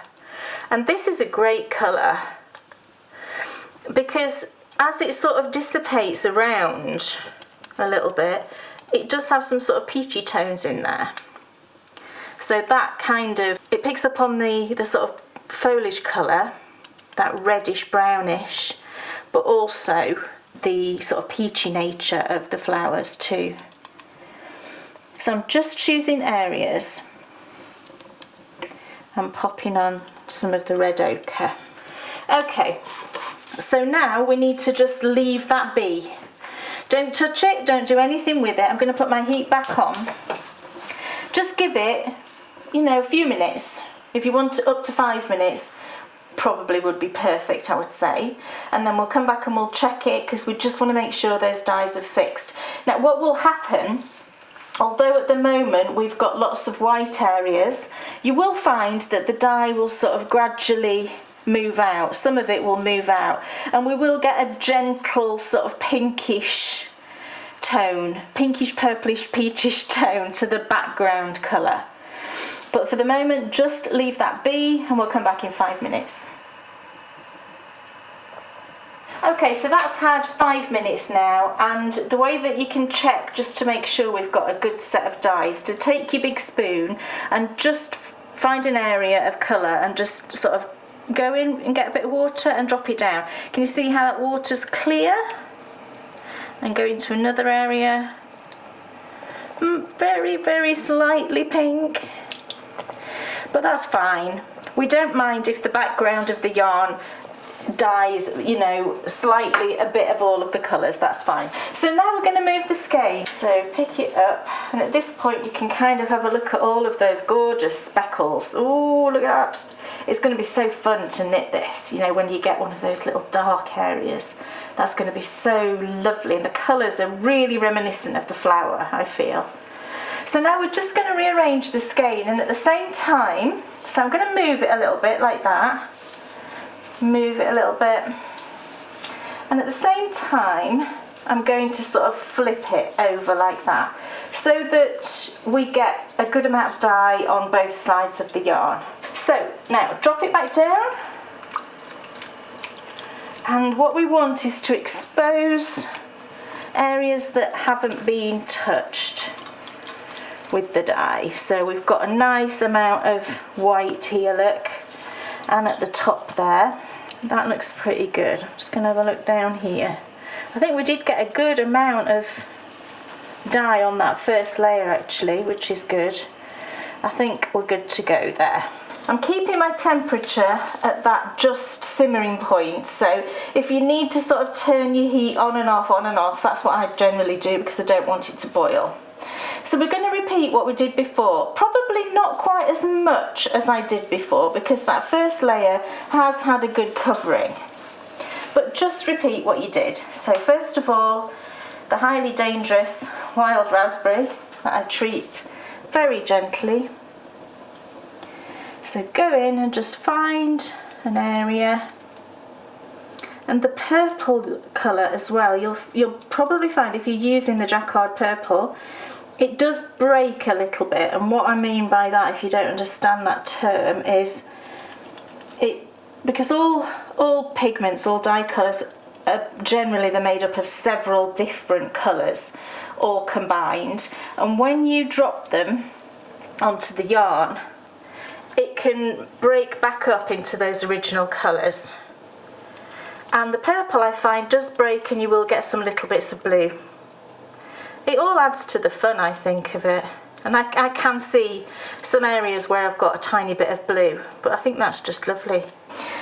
And this is a great colour because as it sort of dissipates around a little bit, it does have some sort of peachy tones in there. So that kind of, it picks up on the sort of foliage colour, that reddish brownish, but also the sort of peachy nature of the flowers too. So I'm just choosing areas and popping on some of the red ochre. Okay, so now we need to just leave that be. Don't touch it, don't do anything with it. I'm going to put my heat back on. Just give it, you know, a few minutes. If you want up to 5 minutes, probably would be perfect, I would say. And then we'll come back and we'll check it because we just want to make sure those dyes are fixed. Now what will happen, although at the moment we've got lots of white areas, you will find that the dye will sort of gradually move out. Some of it will move out and we will get a gentle sort of pinkish tone, pinkish purplish peachish tone to the background colour. But for the moment, just leave that be and we'll come back in 5 minutes. Okay, so that's had 5 minutes now, and the way that you can check just to make sure we've got a good set of dyes, to take your big spoon and just find an area of colour and just sort of go in and get a bit of water and drop it down. Can you see how that water's clear? And go into another area. Very, very slightly pink. But that's fine. We don't mind if the background of the yarn dyes, you know, slightly a bit of all of the colours, that's fine. So now we're going to move the skein. So pick it up, and at this point you can kind of have a look at all of those gorgeous speckles. Oh, look at that. It's going to be so fun to knit this, you know, when you get one of those little dark areas. That's going to be so lovely, and the colours are really reminiscent of the flower, I feel. So now we're just going to rearrange the skein, and at the same time, so I'm going to move it a little bit like that, move it a little bit, and at the same time I'm going to sort of flip it over like that so that we get a good amount of dye on both sides of the yarn. So now drop it back down, and what we want is to expose areas that haven't been touched with the dye. So we've got a nice amount of white here, look, and at the top there, that looks pretty good. I'm just going to have a look down here. I think we did get a good amount of dye on that first layer actually, which is good. I think we're good to go there. I'm keeping my temperature at that just simmering point, so if you need to sort of turn your heat on and off, that's what I generally do because I don't want it to boil. So we're going to repeat what we did before, probably not quite as much as I did before because that first layer has had a good covering, but just repeat what you did. So first of all, the highly dangerous wild raspberry that I treat very gently. So go in and just find an area, and the purple colour as well, you'll probably find if you're using the jacquard purple, it does break a little bit, and what I mean by that, if you don't understand that term, is because all pigments, all dye colours, generally they're made up of several different colours all combined, and when you drop them onto the yarn, it can break back up into those original colours. And the purple, I find, does break, and you will get some little bits of blue. It all adds to the fun, I think, of it. And I can see some areas where I've got a tiny bit of blue, but I think that's just lovely.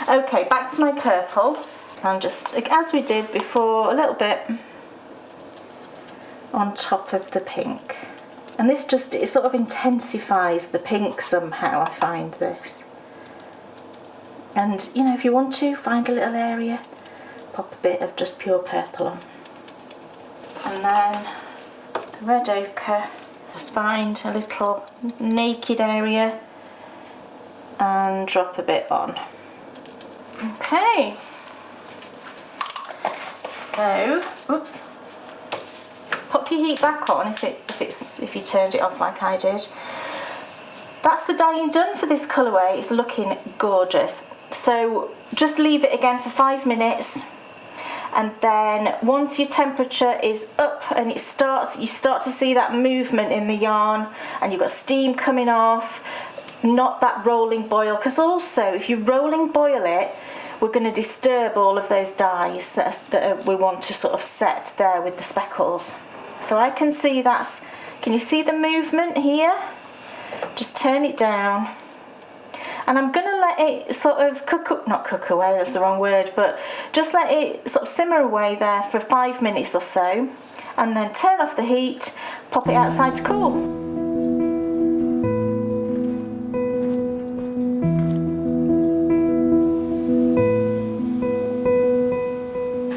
Okay, back to my purple, and just, as we did before, a little bit on top of the pink. And this just, it sort of intensifies the pink somehow, I find this. And, you know, if you want to, find a little area, pop a bit of just pure purple on. And then the red ochre, just find a little naked area and drop a bit on. Okay. So, oops. Pop your heat back on if you turned it off like I did. That's the dyeing done for this colourway. It's looking gorgeous. So just leave it again for 5 minutes, and then once your temperature is up and you start to see that movement in the yarn and you've got steam coming off, not that rolling boil, because also if you rolling boil it, we're going to disturb all of those dyes that we want to sort of set there with the speckles. So I can see can you see the movement here? Just turn it down. And I'm going to let it sort of not cook away, that's the wrong word, but just let it sort of simmer away there for 5 minutes or so, and then turn off the heat, pop it outside to cool.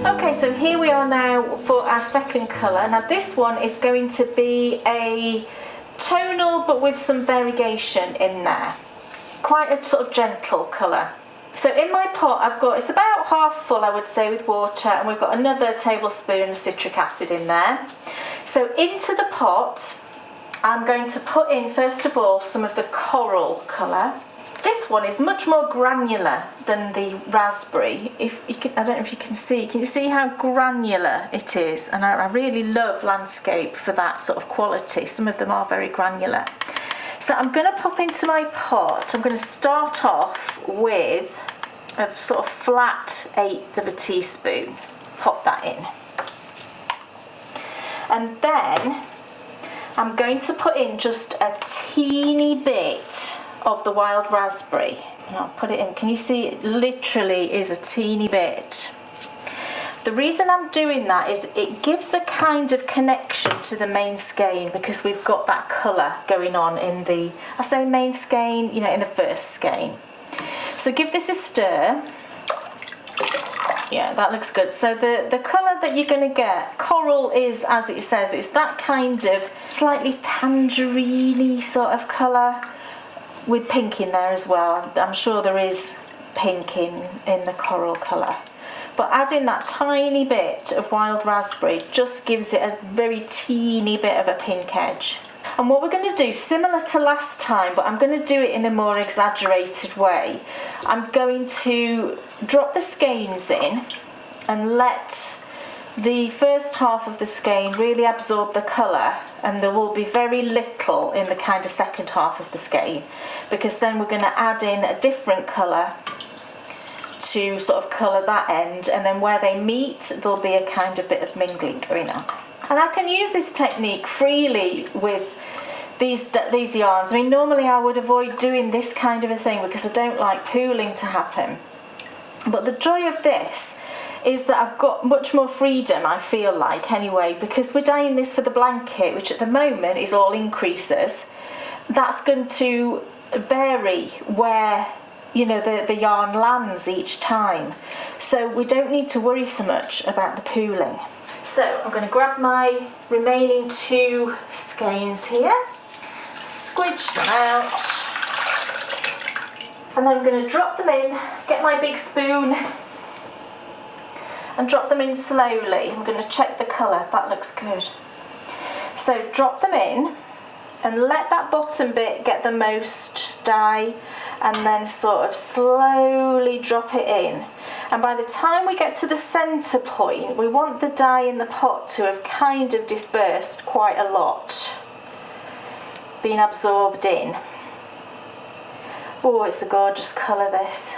Okay, so here we are now for our second colour. Now this one is going to be a tonal but with some variegation in there. Quite a sort of gentle colour. So in my pot it's about half full, I would say, with water, and we've got another tablespoon of citric acid in there. So into the pot I'm going to put in first of all some of the coral colour. This one is much more granular than the raspberry. I don't know if you can see. Can you see how granular it is? And I really love landscape for that sort of quality. Some of them are very granular. So I'm going to pop into my pot. I'm going to start off with a sort of flat 1/8 of a teaspoon. Pop that in. And then I'm going to put in just a teeny bit of the wild raspberry. And I'll put it in. Can you see it literally is a teeny bit? The reason I'm doing that is it gives a kind of connection to the main skein, because we've got that colour going on in the, I say main skein, in the first skein. So give this a stir. Yeah, that looks good. So the colour that you're going to get, coral is, as it says, it's that kind of slightly tangerine-y sort of colour with pink in there as well. I'm sure there is pink in the coral colour. But adding that tiny bit of wild raspberry just gives it a very teeny bit of a pink edge. And what we're going to do, similar to last time, but I'm going to do it in a more exaggerated way, I'm going to drop the skeins in and let the first half of the skein really absorb the colour, and there will be very little in the kind of second half of the skein, because then we're going to add in a different colour to sort of colour that end, and then where they meet there'll be a kind of bit of mingling going on. And I can use this technique freely with these yarns. I mean, normally I would avoid doing this kind of a thing because I don't like pooling to happen, but the joy of this is that I've got much more freedom, I feel like, anyway, because we're dyeing this for the blanket, which at the moment is all increases. That's going to vary where the yarn lands each time, so we don't need to worry so much about the pooling. So I'm going to grab my remaining 2 skeins here, squidge them out, and then I'm going to drop them in, get my big spoon and drop them in slowly. I'm going to check the colour, that looks good. So drop them in and let that bottom bit get the most dye, and then sort of slowly drop it in. And by the time we get to the centre point, we want the dye in the pot to have kind of dispersed quite a lot, being absorbed in. Oh, it's a gorgeous colour, this.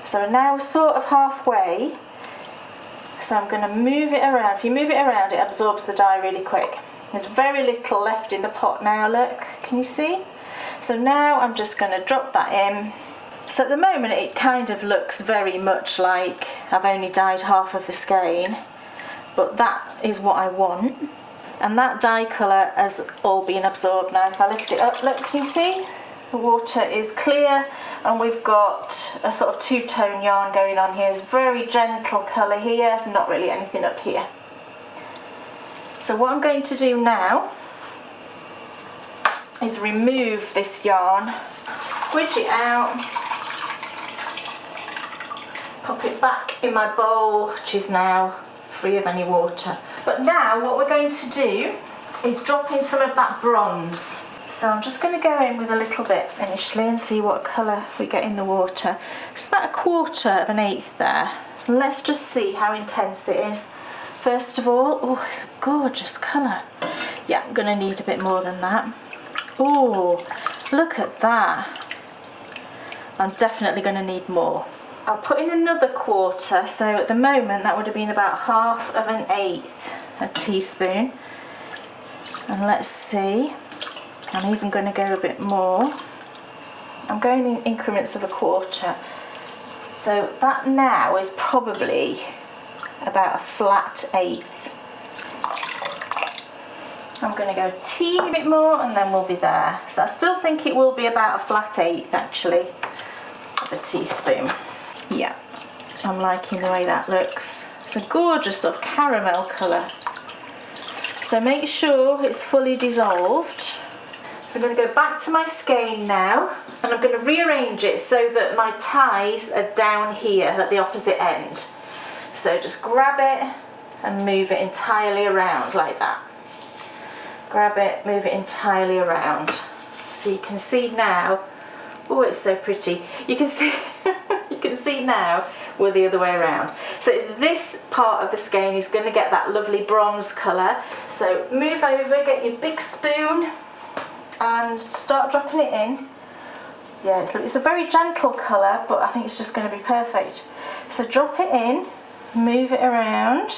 So we're now sort of halfway. So I'm going to move it around. If you move it around, it absorbs the dye really quick. There's very little left in the pot now, look, can you see? So now I'm just going to drop that in. So at the moment it kind of looks very much like I've only dyed half of the skein, but that is what I want. And that dye colour has all been absorbed now. If I lift it up, look, can you see? The water is clear, and we've got a sort of 2-tone yarn going on here. It's very gentle colour here, not really anything up here. So what I'm going to do now is remove this yarn, squidge it out, Pop it back in my bowl, which is now free of any water. But now what we're going to do is drop in some of that bronze. So I'm just going to go in with a little bit initially and see what colour we get in the water. It's about 1/4 of an eighth there. Let's just see how intense it is. First of all, oh, it's a gorgeous colour. Yeah, I'm going to need a bit more than that. Oh, look at that. I'm definitely going to need more. I'll put in another 1/4, so at the moment that would have been about 1/2 of an eighth, a teaspoon. And let's see. I'm even going to go a bit more. I'm going in increments of 1/4. So that now is probably about a flat eighth. I'm going to go a teeny bit more and then we'll be there. So I still think it will be about a flat eighth actually, of a teaspoon. Yeah, I'm liking the way that looks. It's a gorgeous sort of caramel colour. So make sure it's fully dissolved. So I'm going to go back to my skein now and I'm going to rearrange it so that my ties are down here at the opposite end. So just grab it and move it entirely around like that. Grab it, move it entirely around. So you can see now, oh, it's so pretty. You can see, you can see now we're the other way around. So it's this part of the skein is going to get that lovely bronze colour. So move over, get your big spoon and start dropping it in. Yeah, it's a very gentle colour, but I think it's just going to be perfect. So drop it in, move it around,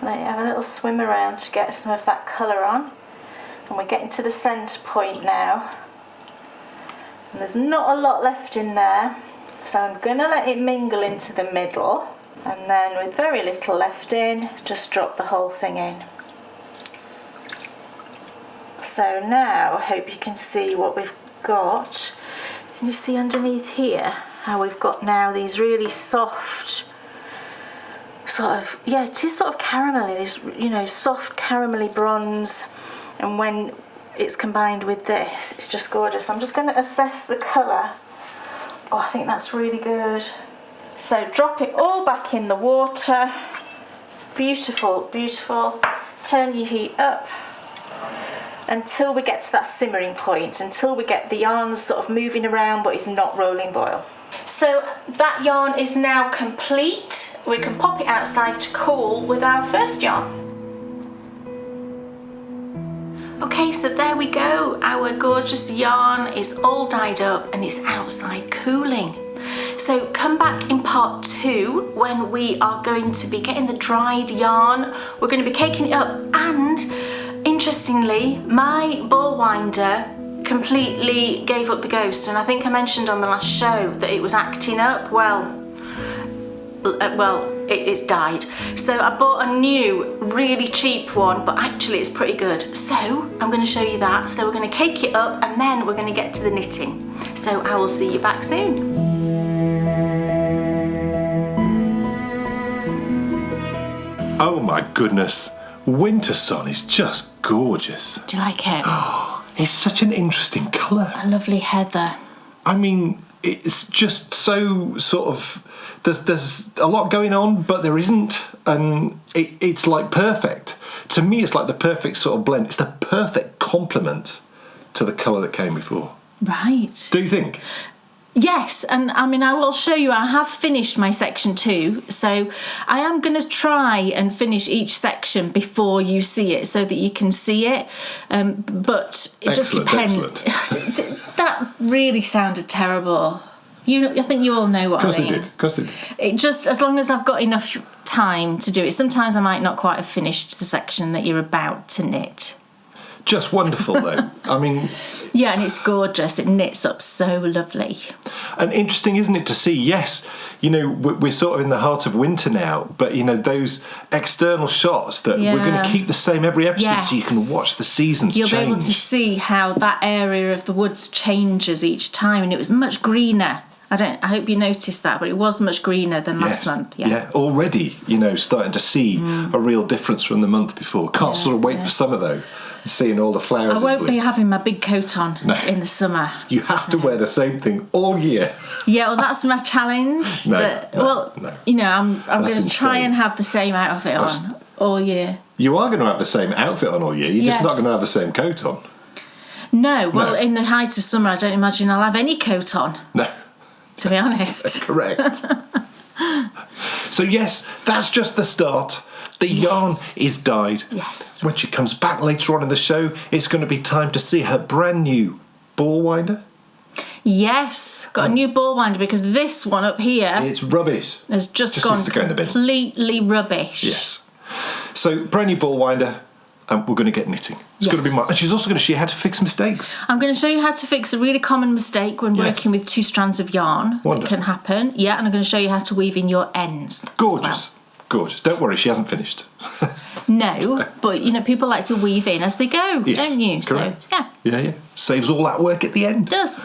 let it have a little swim around to get some of that colour on. And we're getting to the centre point now. And there's not a lot left in there, so I'm going to let it mingle into the middle. And then with very little left in, just drop the whole thing in. So now I hope you can see what we've got. Can you see underneath here how we've got now these really soft sort of, yeah, it is sort of caramelly, this, you know, soft caramelly bronze, and when it's combined with this, it's just gorgeous. I'm just going to assess the colour. Oh, I think that's really good. So drop it all back in the water. Beautiful, beautiful. Turn your heat up until we get to that simmering point, until we get the yarns sort of moving around but it's not rolling boil. So that yarn is now complete. We can pop it outside to cool with our first yarn. Okay, so there we go. Our gorgeous yarn is all dyed up and it's outside cooling. So come back in part 2 when we are going to be getting the dried yarn. We're going to be caking it up, and interestingly, my ball winder completely gave up the ghost, and I think I mentioned on the last show that it was acting up. It's died. So I bought a new, really cheap one, but actually it's pretty good. So I'm going to show you that. So we're going to cake it up and then we're going to get to the knitting. So I will see you back soon. Oh my goodness, Wintersonne is just gorgeous. Do you like it? Oh, it's such an interesting colour. A lovely heather. I mean, it's just so sort of, there's a lot going on, but there isn't, and it's like perfect. To me, it's like the perfect sort of blend. It's the perfect complement to the colour that came before. Right. Do you think? Yes, and I mean, I will show you, I have finished my section 2, so I am going to try and finish each section before you see it so that you can see it, but it just depends. That really sounded terrible. I think you all know what I mean. Of course it did. It just, as long as I've got enough time to do it. Sometimes I might not quite have finished the section that you're about to knit. Just wonderful, though. I mean... Yeah, and it's gorgeous. It knits up so lovely. And interesting, isn't it, to see, yes, you know, we're sort of in the heart of winter now, but, you know, those external shots that we're going to keep the same every episode so you can watch the seasons change. You'll be able to see how that area of the woods changes each time, and it was much greener. I hope you noticed that, but it was much greener than last month. Yeah, already, you know, starting to see a real difference from the month before. Can't sort of wait for summer, though. seeing all the flowers. I won't be having my big coat on in the summer. You have to wear the same thing all year. Yeah, well, that's my challenge. No. You know, I'm going to try and have the same outfit on all year. You are going to have the same outfit on all year. You're just not going to have the same coat on. No, in the height of summer, I don't imagine I'll have any coat on. No. To be honest. Correct. So yes, that's just the start. The yarn is dyed. Yes. When she comes back later on in the show, it's going to be time to see her brand new ball winder. Yes, got a new ball winder because this one up here... It's rubbish. Has just gone completely rubbish. Yes. So, brand new ball winder, and we're going to get knitting. It's going to be and she's also going to show you how to fix mistakes. I'm going to show you how to fix a really common mistake when working with 2 strands of yarn. Wonderful. That can happen. Yeah, and I'm going to show you how to weave in your ends. Gorgeous. Gorgeous. Don't worry, she hasn't finished. No, but, you know, people like to weave in as they go, don't you? Correct. So, yeah. Yeah. Saves all that work at the end. It does.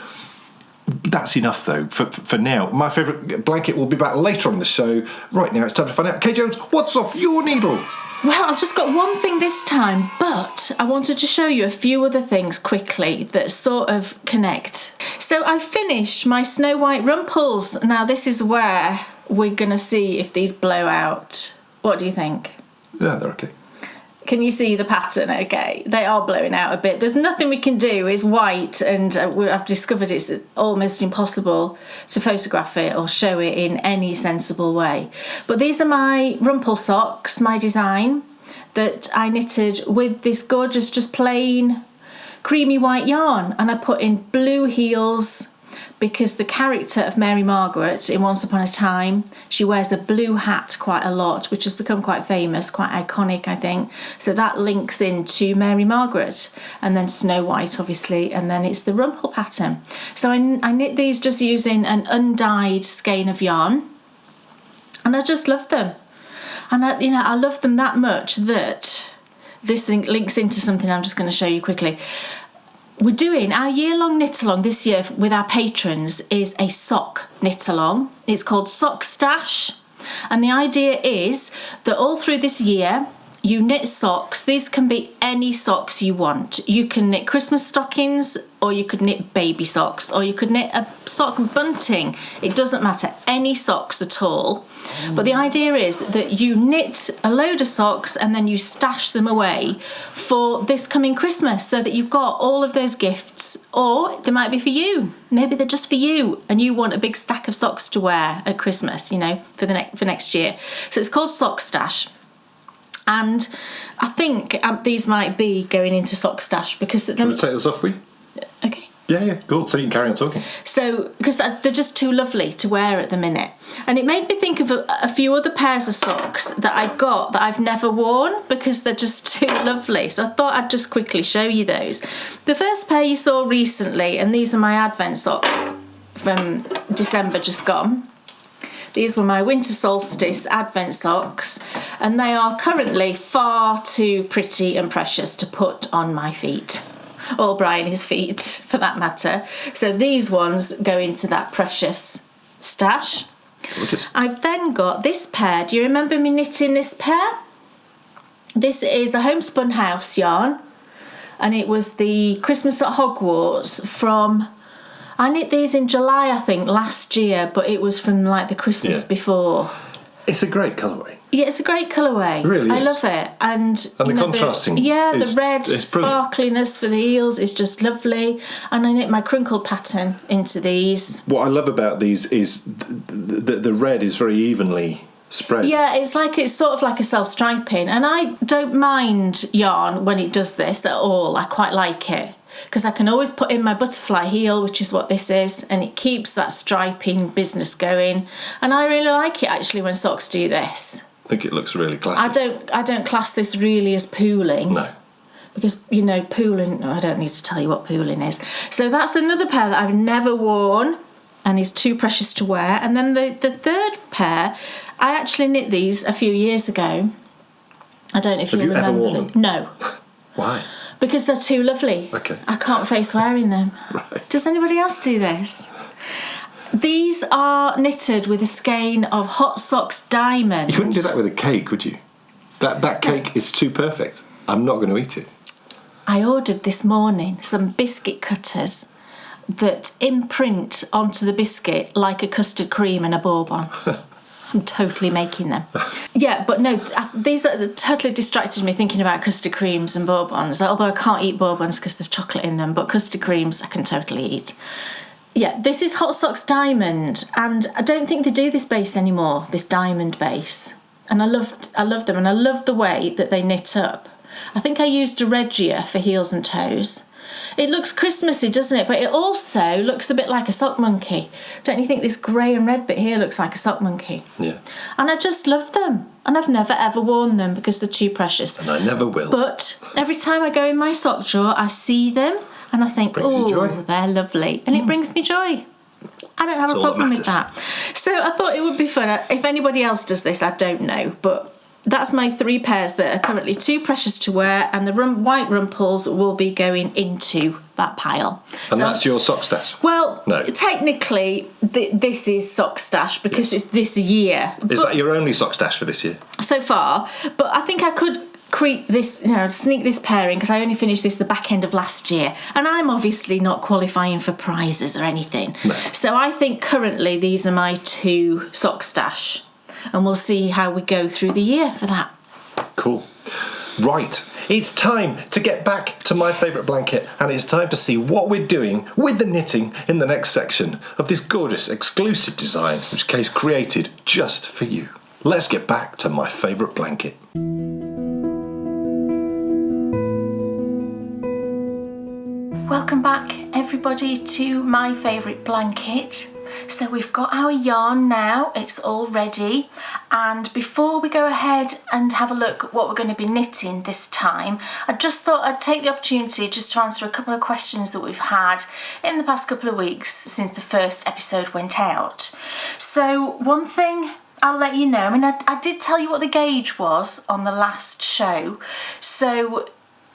That's enough, though, for now. My favourite blanket will be back later on in the show. Right now, it's time to find out. Kay Jones, what's off your needles? Well, I've just got one thing this time, but I wanted to show you a few other things quickly that sort of connect. So I finished my Snow White rumples. Now, this is where we're going to see if these blow out. What do you think? Yeah, they're okay. Can you see the pattern? Okay, they are blowing out a bit. There's nothing we can do. It's white, and I've discovered it's almost impossible to photograph it or show it in any sensible way. But these are my Rumple Socks, my design, that I knitted with this gorgeous, just plain creamy white yarn. And I put in blue heels because the character of Mary Margaret in Once Upon a Time, she wears a blue hat quite a lot, which has become quite famous, quite iconic, I think. So that links into Mary Margaret, and then Snow White, obviously, and then it's the rumple pattern. So I knit these just using an undyed skein of yarn, and I just love them. And I love them that much that this thing links into something I'm just going to show you quickly. We're doing our year-long knit-along this year with our patrons is a sock knit-along. It's called Sock Stash. And the idea is that all through this year, you knit socks. These can be any socks you want. You can knit Christmas stockings, or you could knit baby socks, or you could knit a sock bunting. It doesn't matter, any socks at all. But the idea is that you knit a load of socks and then you stash them away for this coming Christmas, so that you've got all of those gifts. Or they might be for you. Maybe they're just for you and you want a big stack of socks to wear at Christmas, you know, for next year. So it's called Sock Stash. And I think these might be going into Sock Stash because... Should we take this off, we? Okay. Yeah, cool. So you can carry on talking. So, because they're just too lovely to wear at the minute. And it made me think of a few other pairs of socks that I've got that I've never worn because they're just too lovely. So I thought I'd just quickly show you those. The first pair you saw recently, and these are my Advent socks from December just gone. These were my winter solstice Advent socks, and they are currently far too pretty and precious to put on my feet, or Bryony's feet for that matter. So these ones go into that precious stash. Gorgeous. I've then got this pair. Do you remember me knitting this pair? This is a homespun house yarn, and it was the Christmas at Hogwarts from... I knit these in July, I think, last year, but it was from like the Christmas before. It's a great colourway. Yeah, it's a great colourway. It really is. I love it. And the contrasting. The red brilliant. sparkliness for the heels is just lovely. And I knit my crunkled pattern into these. What I love about these is the red is very evenly spread. Yeah, it's sort of like a self-striping. And I don't mind yarn when it does this at all. I quite like it. Because I can always put in my butterfly heel, which is what this is, and it keeps that striping business going. And I really like it actually when socks do this. I think it looks really classy. I don't class this really as pooling. No. Because, you know, pooling, I don't need to tell you what pooling is. So that's another pair that I've never worn and is too precious to wear. And then the third pair, I actually knit these a few years ago. I don't know if you remember ever worn them. No. Why? Because they're too lovely. Okay. I can't face wearing them. Right. Does anybody else do this? These are knitted with a skein of Hot Socks Diamond. You wouldn't do that with a cake, would you? That cake is too perfect. I'm not going to eat it. I ordered this morning some biscuit cutters that imprint onto the biscuit like a custard cream and a bourbon. I'm totally making them. Yeah, but no, these are totally distracted me thinking about custard creams and bourbons, although I can't eat bourbons because there's chocolate in them, but custard creams I can totally eat. Yeah, this is Hot Socks Diamond, and I don't think they do this base anymore, this diamond base. And I love them, and I love the way that they knit up. I think I used a Regia for heels and toes. It looks Christmassy, doesn't it? But it also looks a bit like a sock monkey. Don't you think this grey and red bit here looks like a sock monkey? Yeah. And I just love them. And I've never ever worn them because they're too precious. And I never will. But every time I go in my sock drawer, I see them and I think, oh, they're lovely. And it brings me joy. I don't have a problem with that. So I thought it would be fun. If anybody else does this, I don't know. But that's my 3 pairs that are currently too precious to wear, and the white rumples will be going into that pile. And so, that's your sock stash? Well, no. Technically, this is sock stash because it's this year. Is that your only sock stash for this year? So far. But I think I could creep this, sneak this pairing because I only finished this the back end of last year. And I'm obviously not qualifying for prizes or anything. No. So I think currently these are my 2 sock stash. And we'll see how we go through the year for that. Cool. Right. It's time to get back to my favourite blanket, and it's time to see what we're doing with the knitting in the next section of this gorgeous exclusive design which Kay's created just for you. Let's get back to my favourite blanket. Welcome back, everybody, to my favourite blanket. So we've got our yarn now, it's all ready, and before we go ahead and have a look at what we're going to be knitting this time, I just thought I'd take the opportunity just to answer a couple of questions that we've had in the past couple of weeks since the first episode went out. So one thing I'll let you know, I did tell you what the gauge was on the last show, so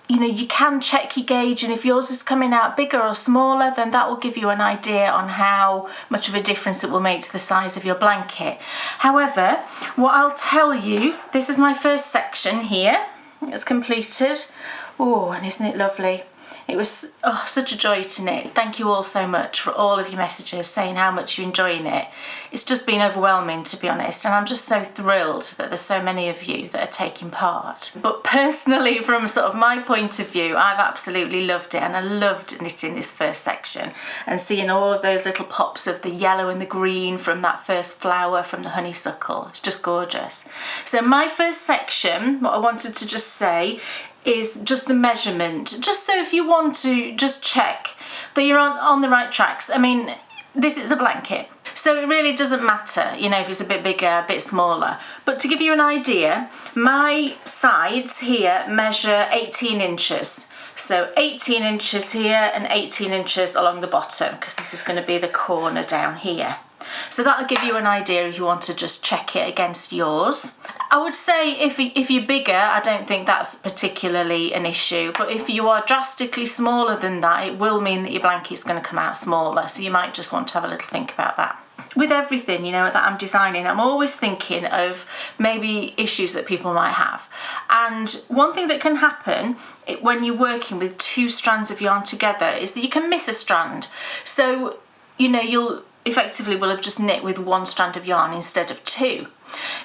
you can check your gauge, and if yours is coming out bigger or smaller, then that will give you an idea on how much of a difference it will make to the size of your blanket. However, what I'll tell you, this is my first section here. It's completed. Oh, and isn't it lovely? It was such a joy to knit. Thank you all so much for all of your messages saying how much you're enjoying it. It's just been overwhelming, to be honest, and I'm just so thrilled that there's so many of you that are taking part. But personally, from sort of my point of view, I've absolutely loved it, and I loved knitting this first section and seeing all of those little pops of the yellow and the green from that first flower from the honeysuckle. It's just gorgeous. So my first section, what I wanted to just say is just the measurement, just so if you want to just check that you're on the right tracks. This is a blanket, so it really doesn't matter, if it's a bit bigger, a bit smaller. But to give you an idea, my sides here measure 18 inches. So 18 inches here and 18 inches along the bottom, because this is going to be the corner down here. So that'll give you an idea if you want to just check it against yours. I would say if you're bigger, I don't think that's particularly an issue, but if you are drastically smaller than that, it will mean that your blanket's going to come out smaller, so you might just want to have a little think about that. With everything, that I'm designing, I'm always thinking of maybe issues that people might have. And one thing that can happen when you're working with 2 strands of yarn together is that you can miss a strand. So, you'll effectively will have just knit with 1 strand of yarn instead of 2.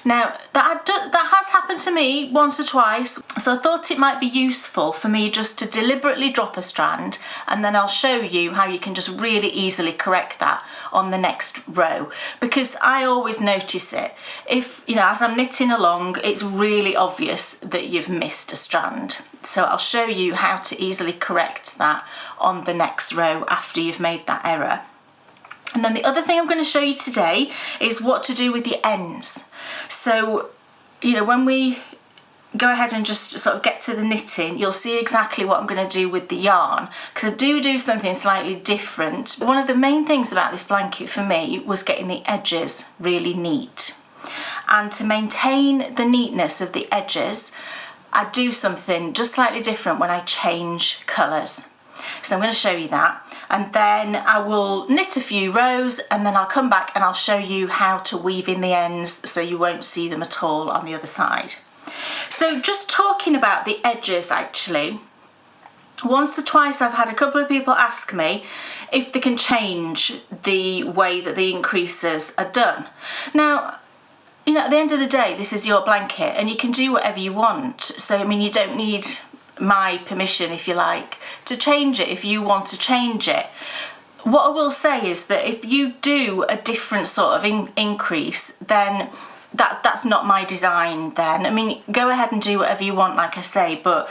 Now, that has happened to me once or twice, so I thought it might be useful for me just to deliberately drop a strand, and then I'll show you how you can just really easily correct that on the next row, because I always notice it. If, as I'm knitting along, it's really obvious that you've missed a strand. So I'll show you how to easily correct that on the next row after you've made that error. And then the other thing I'm going to show you today is what to do with the ends. So, when we go ahead and just sort of get to the knitting, you'll see exactly what I'm going to do with the yarn, because I do something slightly different. One of the main things about this blanket for me was getting the edges really neat. And to maintain the neatness of the edges, I do something just slightly different when I change colours. So I'm going to show you that, and then I will knit a few rows, and then I'll come back and I'll show you how to weave in the ends so you won't see them at all on the other side. So just talking about the edges, actually, once or twice I've had a couple of people ask me if they can change the way that the increases are done. Now, you know, at the end of the day, this is your blanket and you can do whatever you want. So, I mean, you don't need my permission, if you like, to change it if you want to change it. What I will say is that if you do a different sort of increase, then that's not my design then. I mean, go ahead and do whatever you want, like I say, but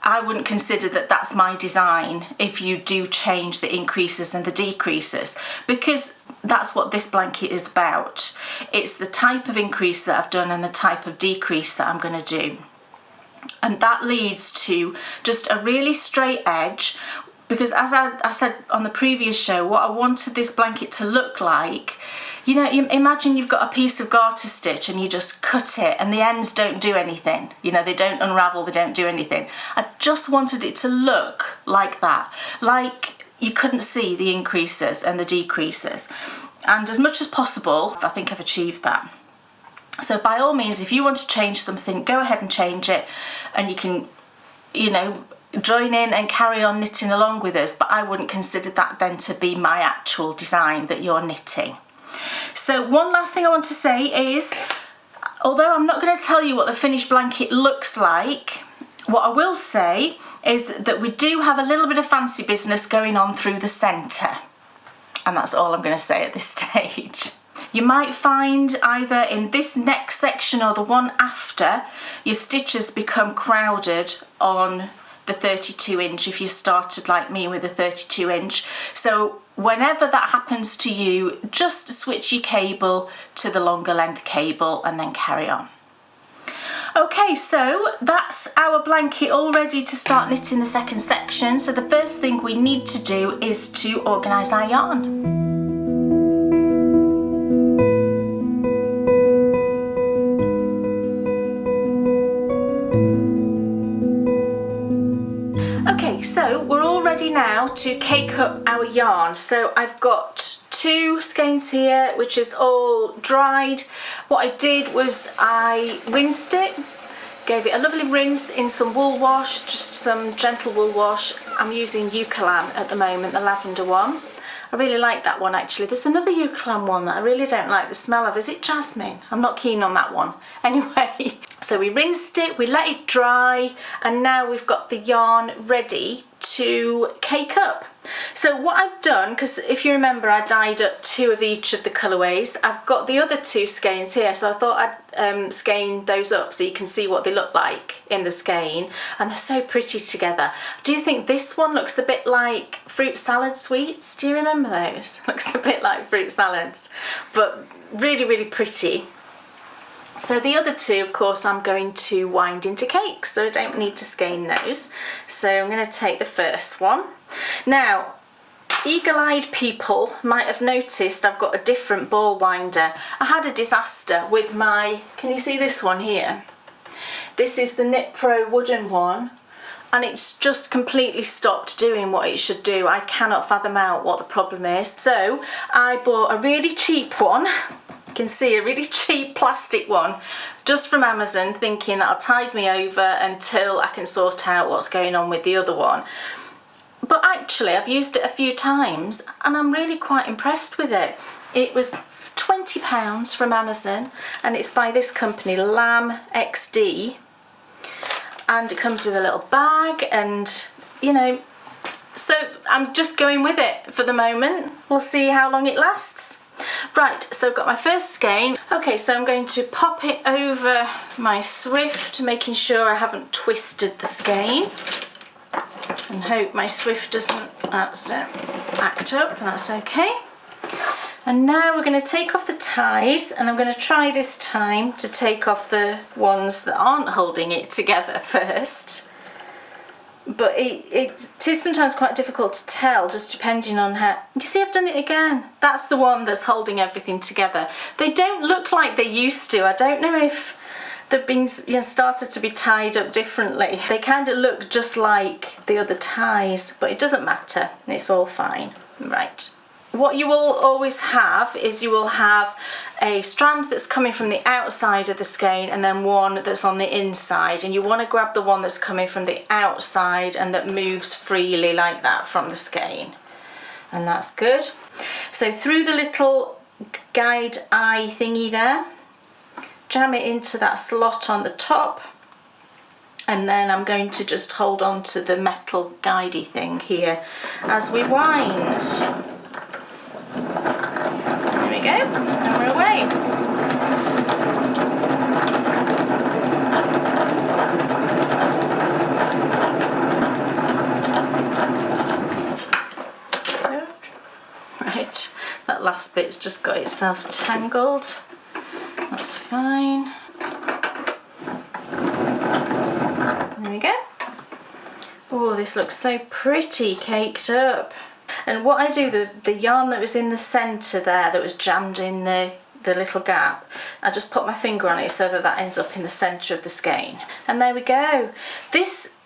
I wouldn't consider that that's my design if you do change the increases and the decreases, because that's what this blanket is about. It's the type of increase that I've done and the type of decrease that I'm going to do. And that leads to just a really straight edge, because as I said on the previous show, what I wanted this blanket to look like, you know, you imagine you've got a piece of garter stitch and you just cut it and the ends don't do anything. You know, they don't unravel, they don't do anything. I just wanted it to look like that, like you couldn't see the increases and the decreases. And as much as possible, I think I've achieved that. So by all means, if you want to change something, go ahead and change it, and you can, you know, join in and carry on knitting along with us, but I wouldn't consider that then to be my actual design that you're knitting. So one last thing I want to say is, although I'm not going to tell you what the finished blanket looks like, what I will say is that we do have a little bit of fancy business going on through the centre. And that's all I'm going to say at this stage. You might find either in this next section or the one after, your stitches become crowded on the 32 inch if you started like me with a 32 inch. So whenever that happens to you, just switch your cable to the longer length cable and then carry on. Okay, so that's our blanket all ready to start knitting the second section. So the first thing we need to do is to organise our yarn. Okay, so we're all ready now to cake up our yarn. So I've got 2 skeins here, which is all dried. What I did was I rinsed it, gave it a lovely rinse in some wool wash, just some gentle wool wash. I'm using Eucalan at the moment, the lavender one. I really like that one actually. There's another Eucalan one that I really don't like the smell of. Is it jasmine? I'm not keen on that one. Anyway, so we rinsed it, we let it dry, and now we've got the yarn ready to cake up. So what I've done, because if you remember I dyed up 2 of each of the colourways, I've got the other 2 skeins here, so I thought I'd skein those up so you can see what they look like in the skein, and they're so pretty together. I do think this one looks a bit like fruit salad sweets. Do you remember those? Looks a bit like fruit salads, but really, really pretty. So the other 2, of course, I'm going to wind into cakes, so I don't need to skein those. So I'm going to take the first one. Now, eagle-eyed people might have noticed I've got a different ball winder. I had a disaster with my, can you see this one here? This is the Knit Pro wooden one, and it's just completely stopped doing what it should do. I cannot fathom out what the problem is. So I bought a really cheap one. Can see a really cheap plastic one just from Amazon, thinking that'll tide me over until I can sort out what's going on with the other one. But actually I've used it a few times and I'm really quite impressed with it. It was £20 from Amazon and it's by this company, Lamb XD, and it comes with a little bag and, you know, so I'm just going with it for the moment. We'll see how long it lasts. Right, so I've got my first skein. Okay, so I'm going to pop it over my Swift, making sure I haven't twisted the skein, and hope my Swift doesn't act up. That's okay. And now we're going to take off the ties, and I'm going to try this time to take off the ones that aren't holding it together first. But it is sometimes quite difficult to tell, just depending on how... You see, I've done it again. That's the one that's holding everything together. They don't look like they used to. I don't know if they've been, you know, started to be tied up differently. They kind of look just like the other ties, but it doesn't matter. It's all fine. Right. what you will always have is you will have a strand that's coming from the outside of the skein and then one that's on the inside, and you want to grab the one that's coming from the outside and that moves freely like that from the skein, and that's good. So through the little guide eye thingy there, jam it into that slot on the top, and then I'm going to just hold on to the metal guidey thing here as we wind. There we go, and we're away. Right, that last bit's just got itself tangled. That's fine. There we go. Oh, this looks so pretty caked up. And what I do, the yarn that was in the centre there, that was jammed in the little gap, I just put my finger on it so that that ends up in the centre of the skein. And there we go.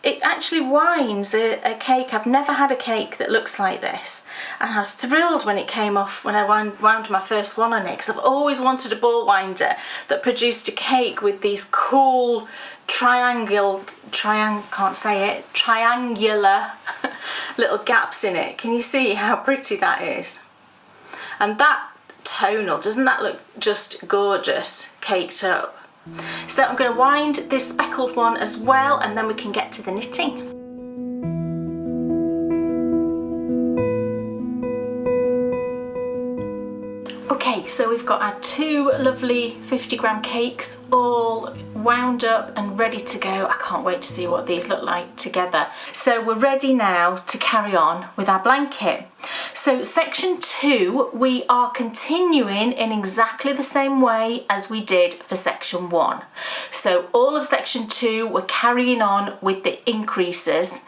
It actually winds a cake. I've never had a cake that looks like this, and I was thrilled when it came off, when I wound my first one on it, because I've always wanted a ball winder that produced a cake with these cool triangular little gaps in it. Can you see how pretty that is? And that tonal, doesn't that look just gorgeous caked up? So I'm going to wind this speckled one as well, and then we can get to the knitting. Okay, so we've got our two lovely 50-gram cakes all wound up and ready to go. I can't wait to see what these look like together. So we're ready now to carry on with our blanket. So section 2, we are continuing in exactly the same way as we did for section 1. So all of section 2, we're carrying on with the increases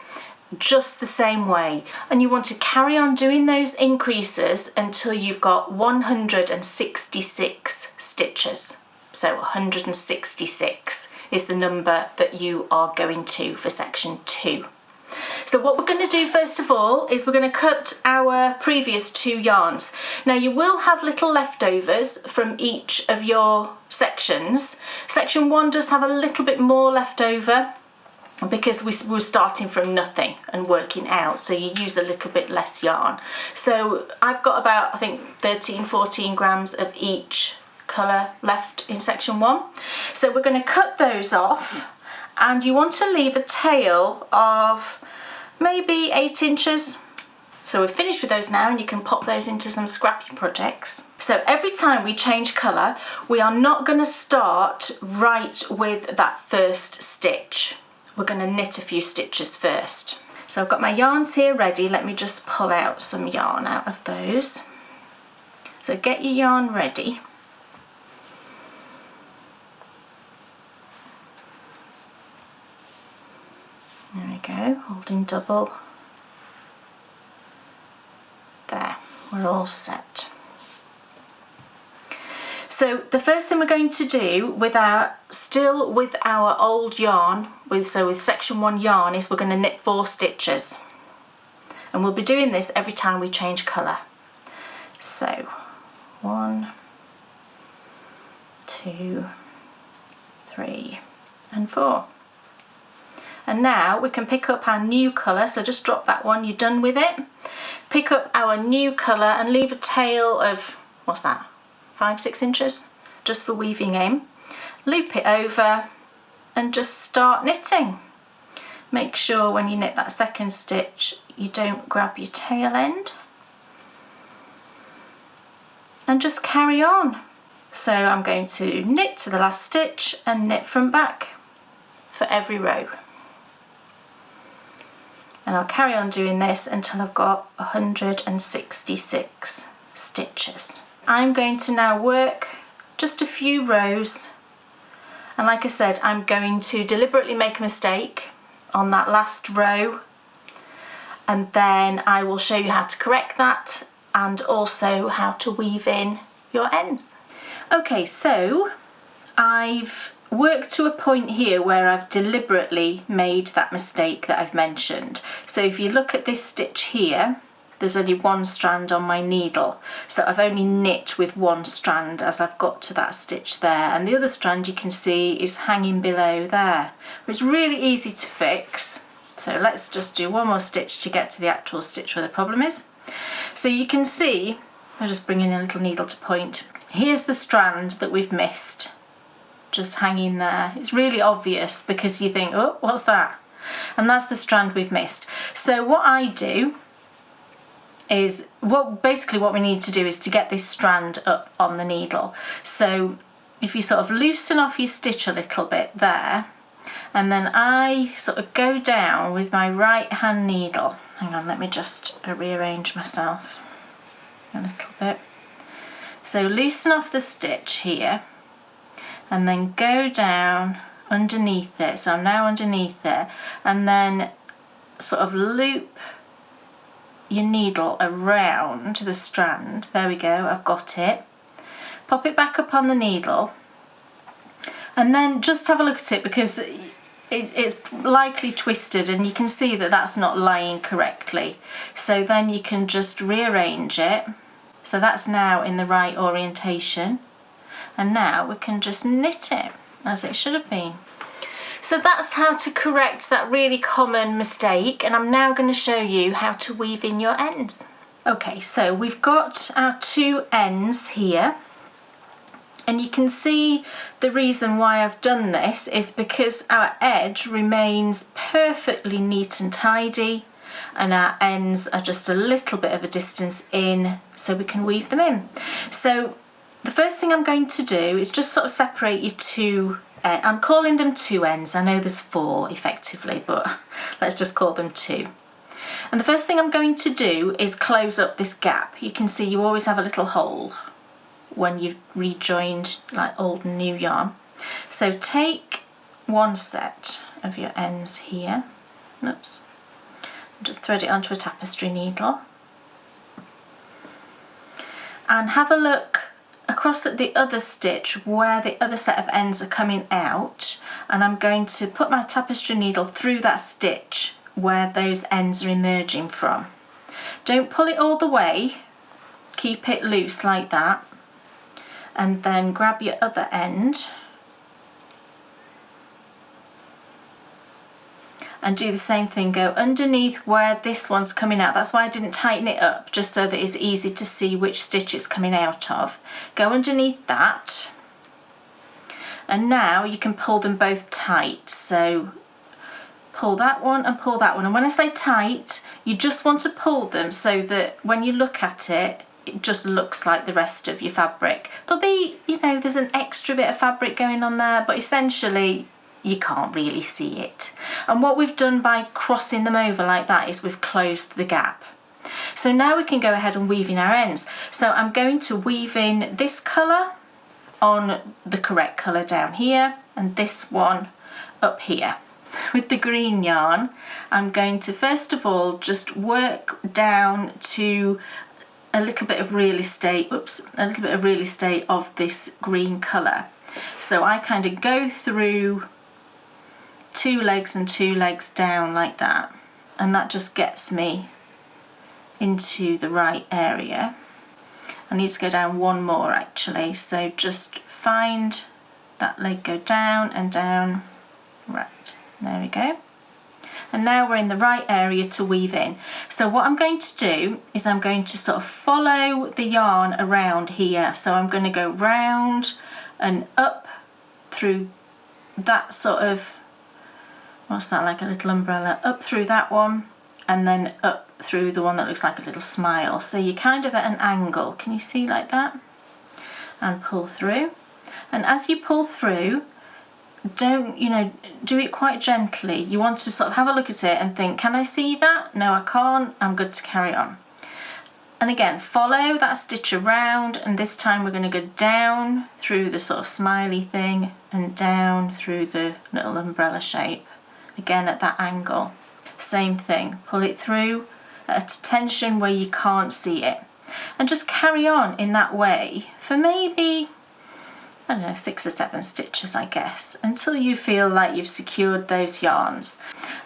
just the same way, and you want to carry on doing those increases until you've got 166 stitches. So 166 is the number that you are going to for section 2. So what we're going to do first of all is we're going to cut our previous 2 yarns. Now you will have little leftovers from each of your sections. Section 1 does have a little bit more left over, because we're starting from nothing and working out, so you use a little bit less yarn. So I've got about, I think, 13-14 grams of each colour left in section 1. So we're going to cut those off, and you want to leave a tail of maybe 8 inches. So we're finished with those now, and you can pop those into some scrappy projects. So every time we change colour, we are not going to start right with that first stitch. We're going to knit a few stitches first. So I've got my yarns here ready. Let me just pull out some yarn out of those. So get your yarn ready. There we go, holding double. There, we're all set. So the first thing we're going to do with our old yarn, with section 1 yarn, is we're going to knit 4 stitches. And we'll be doing this every time we change colour. So 1, 2, 3 and 4. And now we can pick up our new colour, so just drop that one, you're done with it. Pick up our new colour and leave a tail of, what's that, 5-6 inches, just for weaving in. Loop it over and just start knitting. Make sure when you knit that second stitch you don't grab your tail end, and just carry on. So I'm going to knit to the last stitch and knit from back for every row. And I'll carry on doing this until I've got 166 stitches. I'm going to now work just a few rows, and like I said, I'm going to deliberately make a mistake on that last row, and then I will show you how to correct that and also how to weave in your ends. Okay, so I've worked to a point here where I've deliberately made that mistake that I've mentioned. So if you look at this stitch here, there's only one strand on my needle, so I've only knit with one strand as I've got to that stitch there, and the other strand you can see is hanging below there. It's really easy to fix, so let's just do one more stitch to get to the actual stitch where the problem is. So you can see, I'll just bring in a little needle to point, here's the strand that we've missed, just hanging there. It's really obvious because you think, oh, what's that? And that's the strand we've missed. So what I do is, basically what we need to do is to get this strand up on the needle. So if you sort of loosen off your stitch a little bit there, and then I sort of go down with my right hand needle. Hang on, let me just rearrange myself a little bit. So loosen off the stitch here, and then go down underneath it. So I'm now underneath it, and then sort of loop your needle around the strand. There we go, I've got it. Pop it back up on the needle, and then just have a look at it because it's likely twisted, and you can see that that's not lying correctly. So then you can just rearrange it. So that's now in the right orientation, and now we can just knit it as it should have been. So that's how to correct that really common mistake, and I'm now going to show you how to weave in your ends. Okay, so we've got our two ends here, and you can see the reason why I've done this is because our edge remains perfectly neat and tidy, and our ends are just a little bit of a distance in so we can weave them in. So the first thing I'm going to do is just sort of separate your two, I'm calling them two ends. I know there's four effectively, but let's just call them two. And the first thing I'm going to do is close up this gap. You can see you always have a little hole when you've rejoined like old and new yarn. So take one set of your ends here, oops, just thread it onto a tapestry needle, and have a look across at the other stitch where the other set of ends are coming out, and I'm going to put my tapestry needle through that stitch where those ends are emerging from. Don't pull it all the way, keep it loose like that, and then grab your other end and do the same thing. Go underneath where this one's coming out. That's why I didn't tighten it up, just so that it's easy to see which stitch it's coming out of. Go underneath that, and now you can pull them both tight. So pull that one and pull that one, and when I say tight, you just want to pull them so that when you look at it, it just looks like the rest of your fabric. There'll be, you know, there's an extra bit of fabric going on there, but essentially you can't really see it. And what we've done by crossing them over like that is we've closed the gap. So now we can go ahead and weave in our ends. So I'm going to weave in this colour on the correct colour down here, and this one up here. With the green yarn, I'm going to first of all just work down to a little bit of real estate, of this green colour. So I kind of go through two legs and two legs down like that, and that just gets me into the right area. I need to go down one more actually, so just find that leg, go down and down, right, there we go. And now we're in the right area to weave in. So what I'm going to do is I'm going to sort of follow the yarn around here. So I'm going to go round and up through that sort of, what's that, like a little umbrella, up through that one, and then up through the one that looks like a little smile. So you're kind of at an angle, can you see, like that? And pull through. And as you pull through, don't, you know, do it quite gently. You want to sort of have a look at it and think, can I see that? No, I can't. I'm good to carry on. And again, follow that stitch around, and this time we're going to go down through the sort of smiley thing and down through the little umbrella shape, again at that angle. Same thing, pull it through at a tension where you can't see it, and just carry on in that way for maybe, I don't know, 6 or 7 stitches, I guess, until you feel like you've secured those yarns.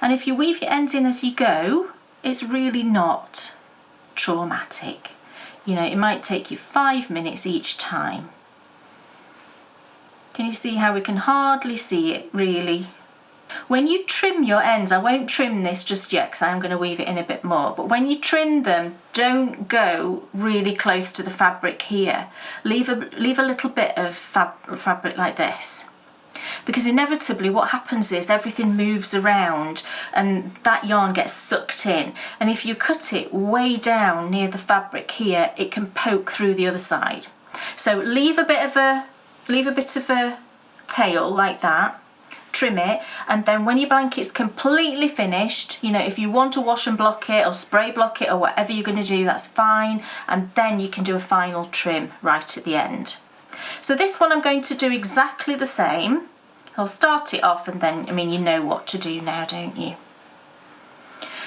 And if you weave your ends in as you go, it's really not traumatic. You know, it might take you 5 minutes each time. Can you see how we can hardly see it, really? When you trim your ends, I won't trim this just yet because I'm going to weave it in a bit more, but when you trim them, don't go really close to the fabric here. Leave a little bit of fabric like this. Because inevitably what happens is everything moves around and that yarn gets sucked in, and if you cut it way down near the fabric here, it can poke through the other side. So leave a bit of a tail like that, trim it, and then when your blanket's completely finished, you know, if you want to wash and block it or spray block it or whatever you're going to do, that's fine, and then you can do a final trim right at the end. So this one I'm going to do exactly the same. I'll start it off and then, I mean, you know what to do now, don't you?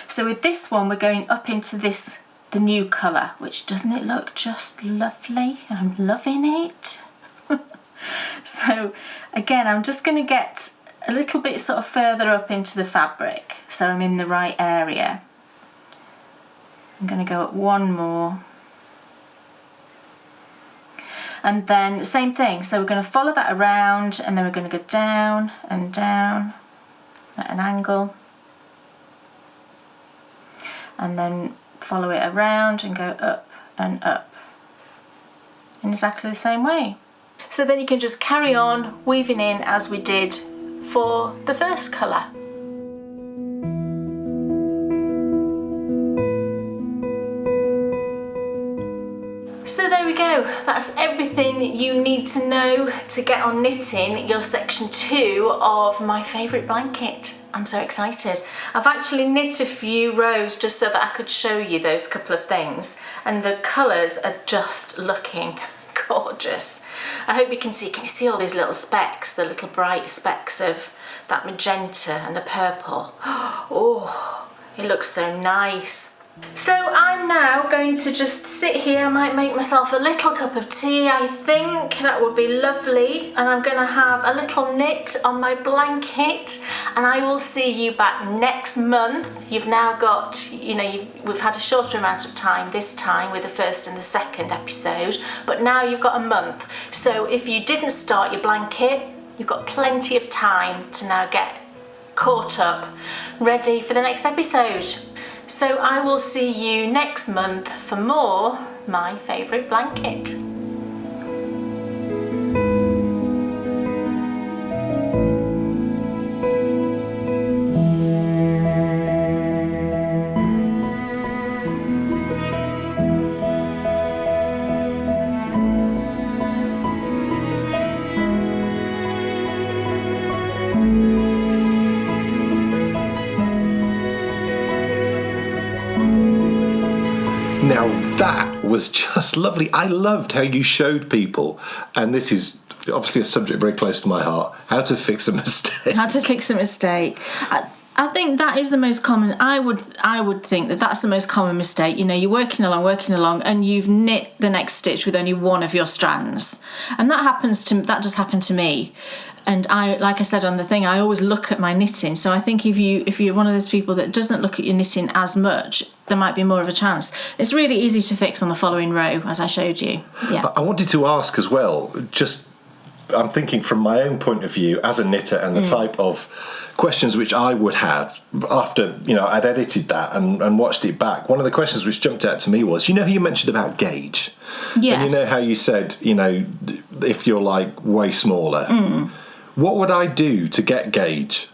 So with this one, we're going up into this, the new colour, which doesn't it look just lovely? I'm loving it. So again, I'm just going to get a little bit sort of further up into the fabric so I'm in the right area. I'm going to go up one more. And then same thing, so we're going to follow that around and then we're going to go down and down at an angle, and then follow it around and go up and up in exactly the same way. So then you can just carry on weaving in as we did for the first colour. So there we go, that's everything you need to know to get on knitting your section 2 of my favourite blanket. I'm so excited. I've actually knit a few rows just so that I could show you those couple of things, and the colours are just looking gorgeous. I hope you can see all these little specks, the little bright specks of that magenta and the purple. Oh, it looks so nice. So I'm now going to just sit here. I might make myself a little cup of tea. I think that would be lovely, and I'm going to have a little knit on my blanket, and I will see you back next month. You've now got, you know, we've had a shorter amount of time this time with the first and the second episode, but now you've got a month. So if you didn't start your blanket, you've got plenty of time to now get caught up, ready for the next episode. So I will see you next month for more My Favourite Blanket. Now that was just lovely. I loved how you showed people, and this is obviously a subject very close to my heart, how to fix a mistake. How to fix a mistake. I think that is the most common. I would think that that's the most common mistake. You know, you're working along, and you've knit the next stitch with only one of your strands, and that just happened to me. And I, like I said on the thing, I always look at my knitting. So I think if you're one of those people that doesn't look at your knitting as much, there might be more of a chance. It's really easy to fix on the following row, as I showed you. Yeah. I wanted to ask as well, just I'm thinking from my own point of view as a knitter and the type of questions which I would have after, you know, I'd edited that and watched it back. One of the questions which jumped out to me was, you know how you mentioned about gauge? Yes. And you know how you said, you know, if you're like way smaller, what would I do to get gauge?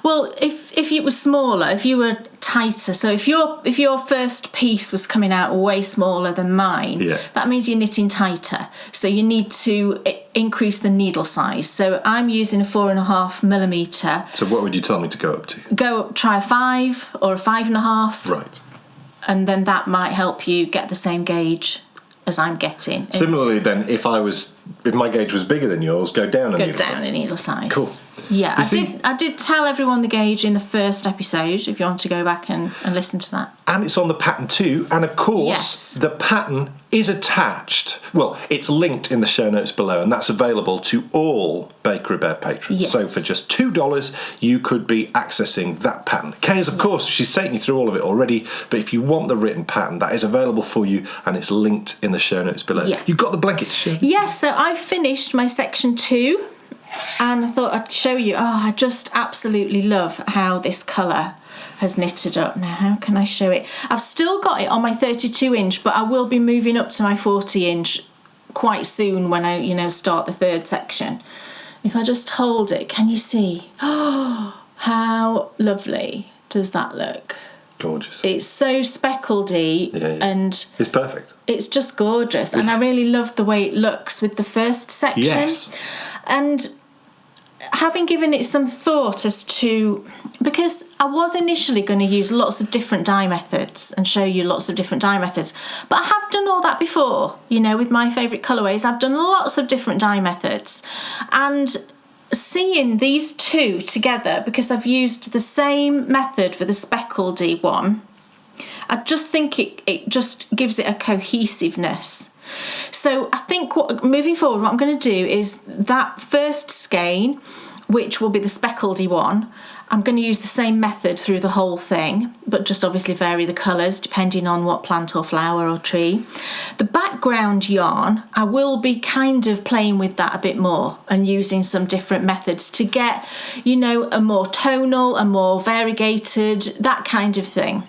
Well, if it was smaller, if you were tighter, so if your first piece was coming out way smaller than mine, that means you're knitting tighter. So you need to increase the needle size. So I'm using a 4.5mm. So what would you tell me to go up to? Try a 5 or a 5.5. Right. And then that might help you get the same gauge as I'm getting. Similarly then, if my gauge was bigger than yours, go down a needle size. Go down a needle size. Cool. Yeah, I did tell everyone the gauge in the first episode, if you want to go back and listen to that. And it's on the pattern too. And of course, yes. the pattern is attached. Well, it's linked in the show notes below, and that's available to all Bakery Bear patrons. Yes. So for just $2, you could be accessing that pattern. Kay's, of course, she's taken you through all of it already, but if you want the written pattern, that is available for you, and it's linked in the show notes below. Yeah. You've got the blanket to show. Yes, so I finished my section 2. And I thought I'd show you. I just absolutely love how this colour has knitted up. Now, how can I show it? I've still got it on my 32-inch, but I will be moving up to my 40-inch quite soon when I, start the third section. If I just hold it, can you see? Oh, how lovely does that look? Gorgeous. It's so speckledy and it's perfect. It's just gorgeous, and I really love the way it looks with the first section. Yes. And having given it some thought as to, because I was initially going to use lots of different dye methods and show you lots of different dye methods, but I have done all that before, with my favourite colourways. I've done lots of different dye methods, and seeing these two together, because I've used the same method for the speckledy one, I just think it just gives it a cohesiveness. So I think moving forward, what I'm going to do is that first skein, which will be the speckledy one, I'm going to use the same method through the whole thing, but just obviously vary the colours depending on what plant or flower or tree. The background yarn, I will be kind of playing with that a bit more and using some different methods to get, a more tonal, a more variegated, that kind of thing.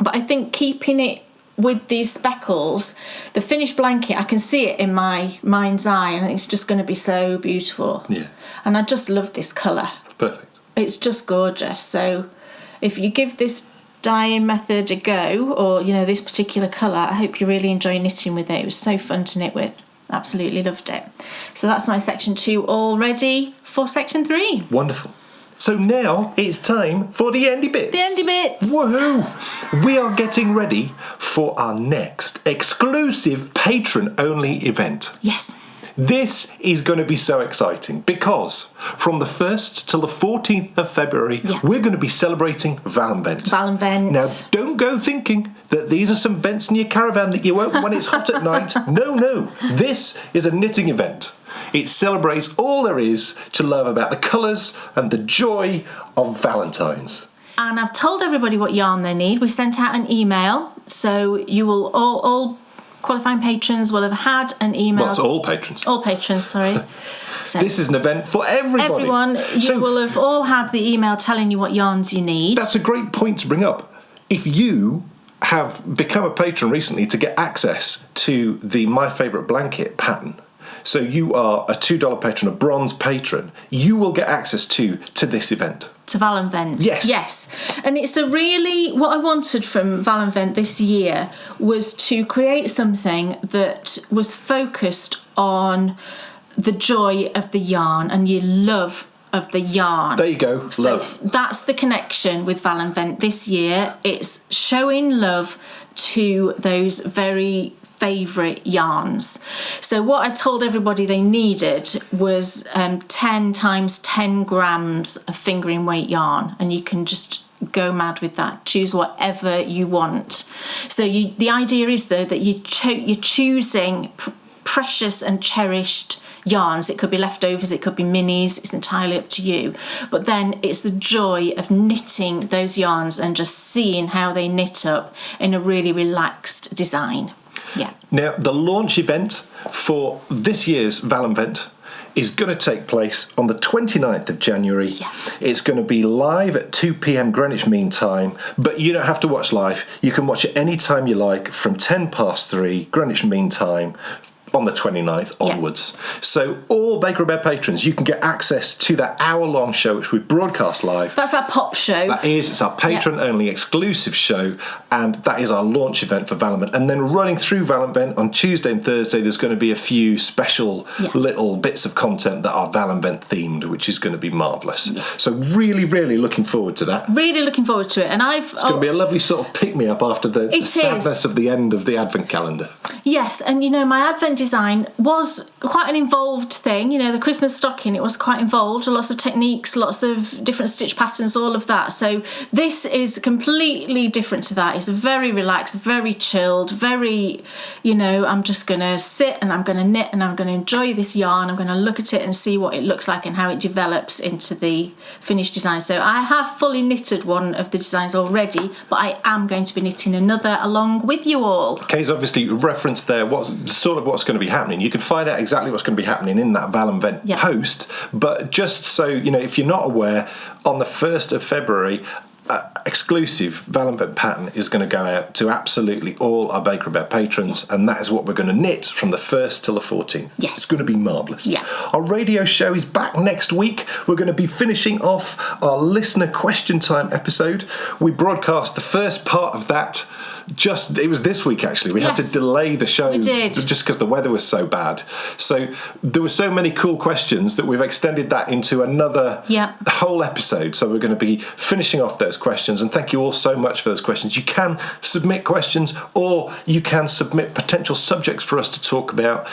But I think keeping it with these speckles, the finished blanket, I can see it in my mind's eye, and it's just going to be so beautiful. Yeah. And I just love this colour. Perfect. It's just gorgeous. So if you give this dyeing method a go, or, this particular colour, I hope you really enjoy knitting with it. It was so fun to knit with. Absolutely loved it. So that's my section 2 all ready for section 3. Wonderful. So now it's time for the Endy Bits. The Endy Bits. Woohoo! We are getting ready for our next exclusive patron-only event. Yes. This is going to be so exciting because from the 1st till the 14th of February, we're going to be celebrating Valenvent. Valenvent. Now, don't go thinking that these are some vents in your caravan that you open when it's hot at night. No. This is a knitting event. It celebrates all there is to love about the colours and the joy of Valentine's. And I've told everybody what yarn they need. We sent out an email, so you will all qualifying patrons will have had an email. Well, it's all patrons. All patrons, sorry. So this is an event for everybody. Everyone, you will have all had the email telling you what yarns you need. That's a great point to bring up. If you have become a patron recently to get access to the My Favourite Blanket pattern, so you are a $2 patron, a bronze patron, you will get access to this event. To Valenvent. Yes. Yes. And it's what I wanted from Valenvent this year was to create something that was focused on the joy of the yarn and your love of the yarn. There you go, so love. That's the connection with Valenvent this year. It's showing love to those very favourite yarns. So what I told everybody they needed was 10 times 10 grams of fingering weight yarn, and you can just go mad with that. Choose whatever you want. So the idea is though that you're choosing precious and cherished yarns. It could be leftovers, it could be minis, it's entirely up to you. But then it's the joy of knitting those yarns and just seeing how they knit up in a really relaxed design. Yeah. Now, the launch event for this year's Valenvent is going to take place on the 29th of January. Yeah. It's going to be live at 2 p.m. Greenwich Mean Time, but you don't have to watch live. You can watch it any time you like from 3 Greenwich Mean Time on the 29th onwards. So all Bakery Bear patrons, you can get access to that hour-long show which we broadcast live. That's our pop show. That is, it's our patron-only exclusive show, and that is our launch event for Valenvent. And then running through Valenvent on Tuesday and Thursday, there's going to be a few special little bits of content that are Valenvent themed, which is going to be marvellous. Yeah. So really, really looking forward to that. Really looking forward to it. And it's going to be a lovely sort of pick-me-up after the sadness of the end of the Advent calendar. Yes, and my Advent design was quite an involved thing. The Christmas stocking, it was quite involved. Lots of techniques, lots of different stitch patterns, all of that. So this is completely different to that. It's very relaxed, very chilled, very, I'm just going to sit and I'm going to knit and I'm going to enjoy this yarn. I'm going to look at it and see what it looks like and how it develops into the finished design. So I have fully knitted one of the designs already, but I am going to be knitting another along with you all. Kay's obviously referenced there what's going to be happening. You can find out exactly what's going to be happening in that Val and Vent post, but just so if you're not aware, on the 1st of February, exclusive Val and Vent pattern is going to go out to absolutely all our Bakery Bear patrons, and that is what we're going to knit from the 1st till the 14th. Yes. It's going to be marvellous. Yeah. Our radio show is back next week. We're going to be finishing off our listener question time episode. We broadcast the first part of that. It was this week actually. We had to delay the show just because the weather was so bad. So there were so many cool questions that we've extended that into another whole episode. So we're going to be finishing off those questions, and thank you all so much for those questions. You can submit questions, or you can submit potential subjects for us to talk about.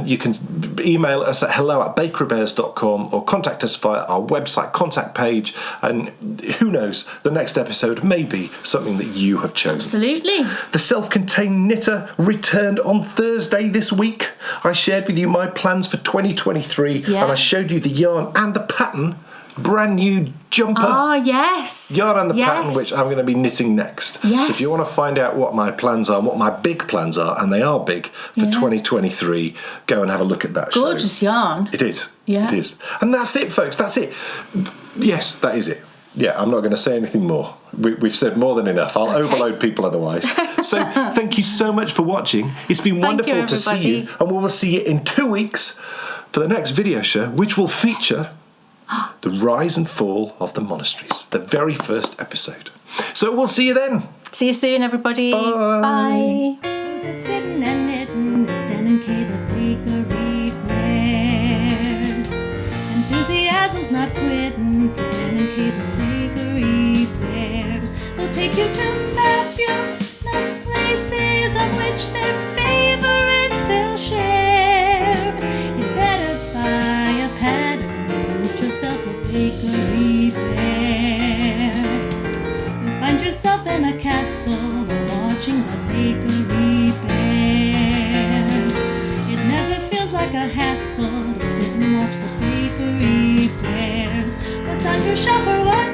You can email us at hello@bakerybears.com or contact us via our website contact page, and who knows, the next episode may be something that you have chosen. Absolutely. The Self-Contained Knitter returned on Thursday this week. I shared with you my plans for 2023, and I showed you the yarn and the pattern. Brand new jumper. Oh, yes. Yarn and the pattern, which I'm going to be knitting next. Yes. So if you want to find out what my plans are, what my big plans are, and they are big for 2023, go and have a look at that Gorgeous yarn. It is. Yeah. It is. And that's it, folks. That's it. Yes, that is it. Yeah, I'm not going to say anything more. We've said more than enough. I'll overload people otherwise. So thank you so much for watching. It's been wonderful to see you. And we will see you in 2 weeks for the next video show, which will feature the rise and fall of the monasteries, the very first episode. So we'll see you then. See you soon, everybody. Bye. Who's it sitting and knitting? It's Dan and Kay, the bakery bears. Enthusiasm's not quitting for Dan and Kay, the bakery bears. They'll take you to fabulous places of which their favorites they'll share. You better buy a pattern, get yourself a bakery bear. You'll find yourself in a castle watching the bakery bears. It never feels like a hassle to sit and watch the bakery bears. What's on your shelf or what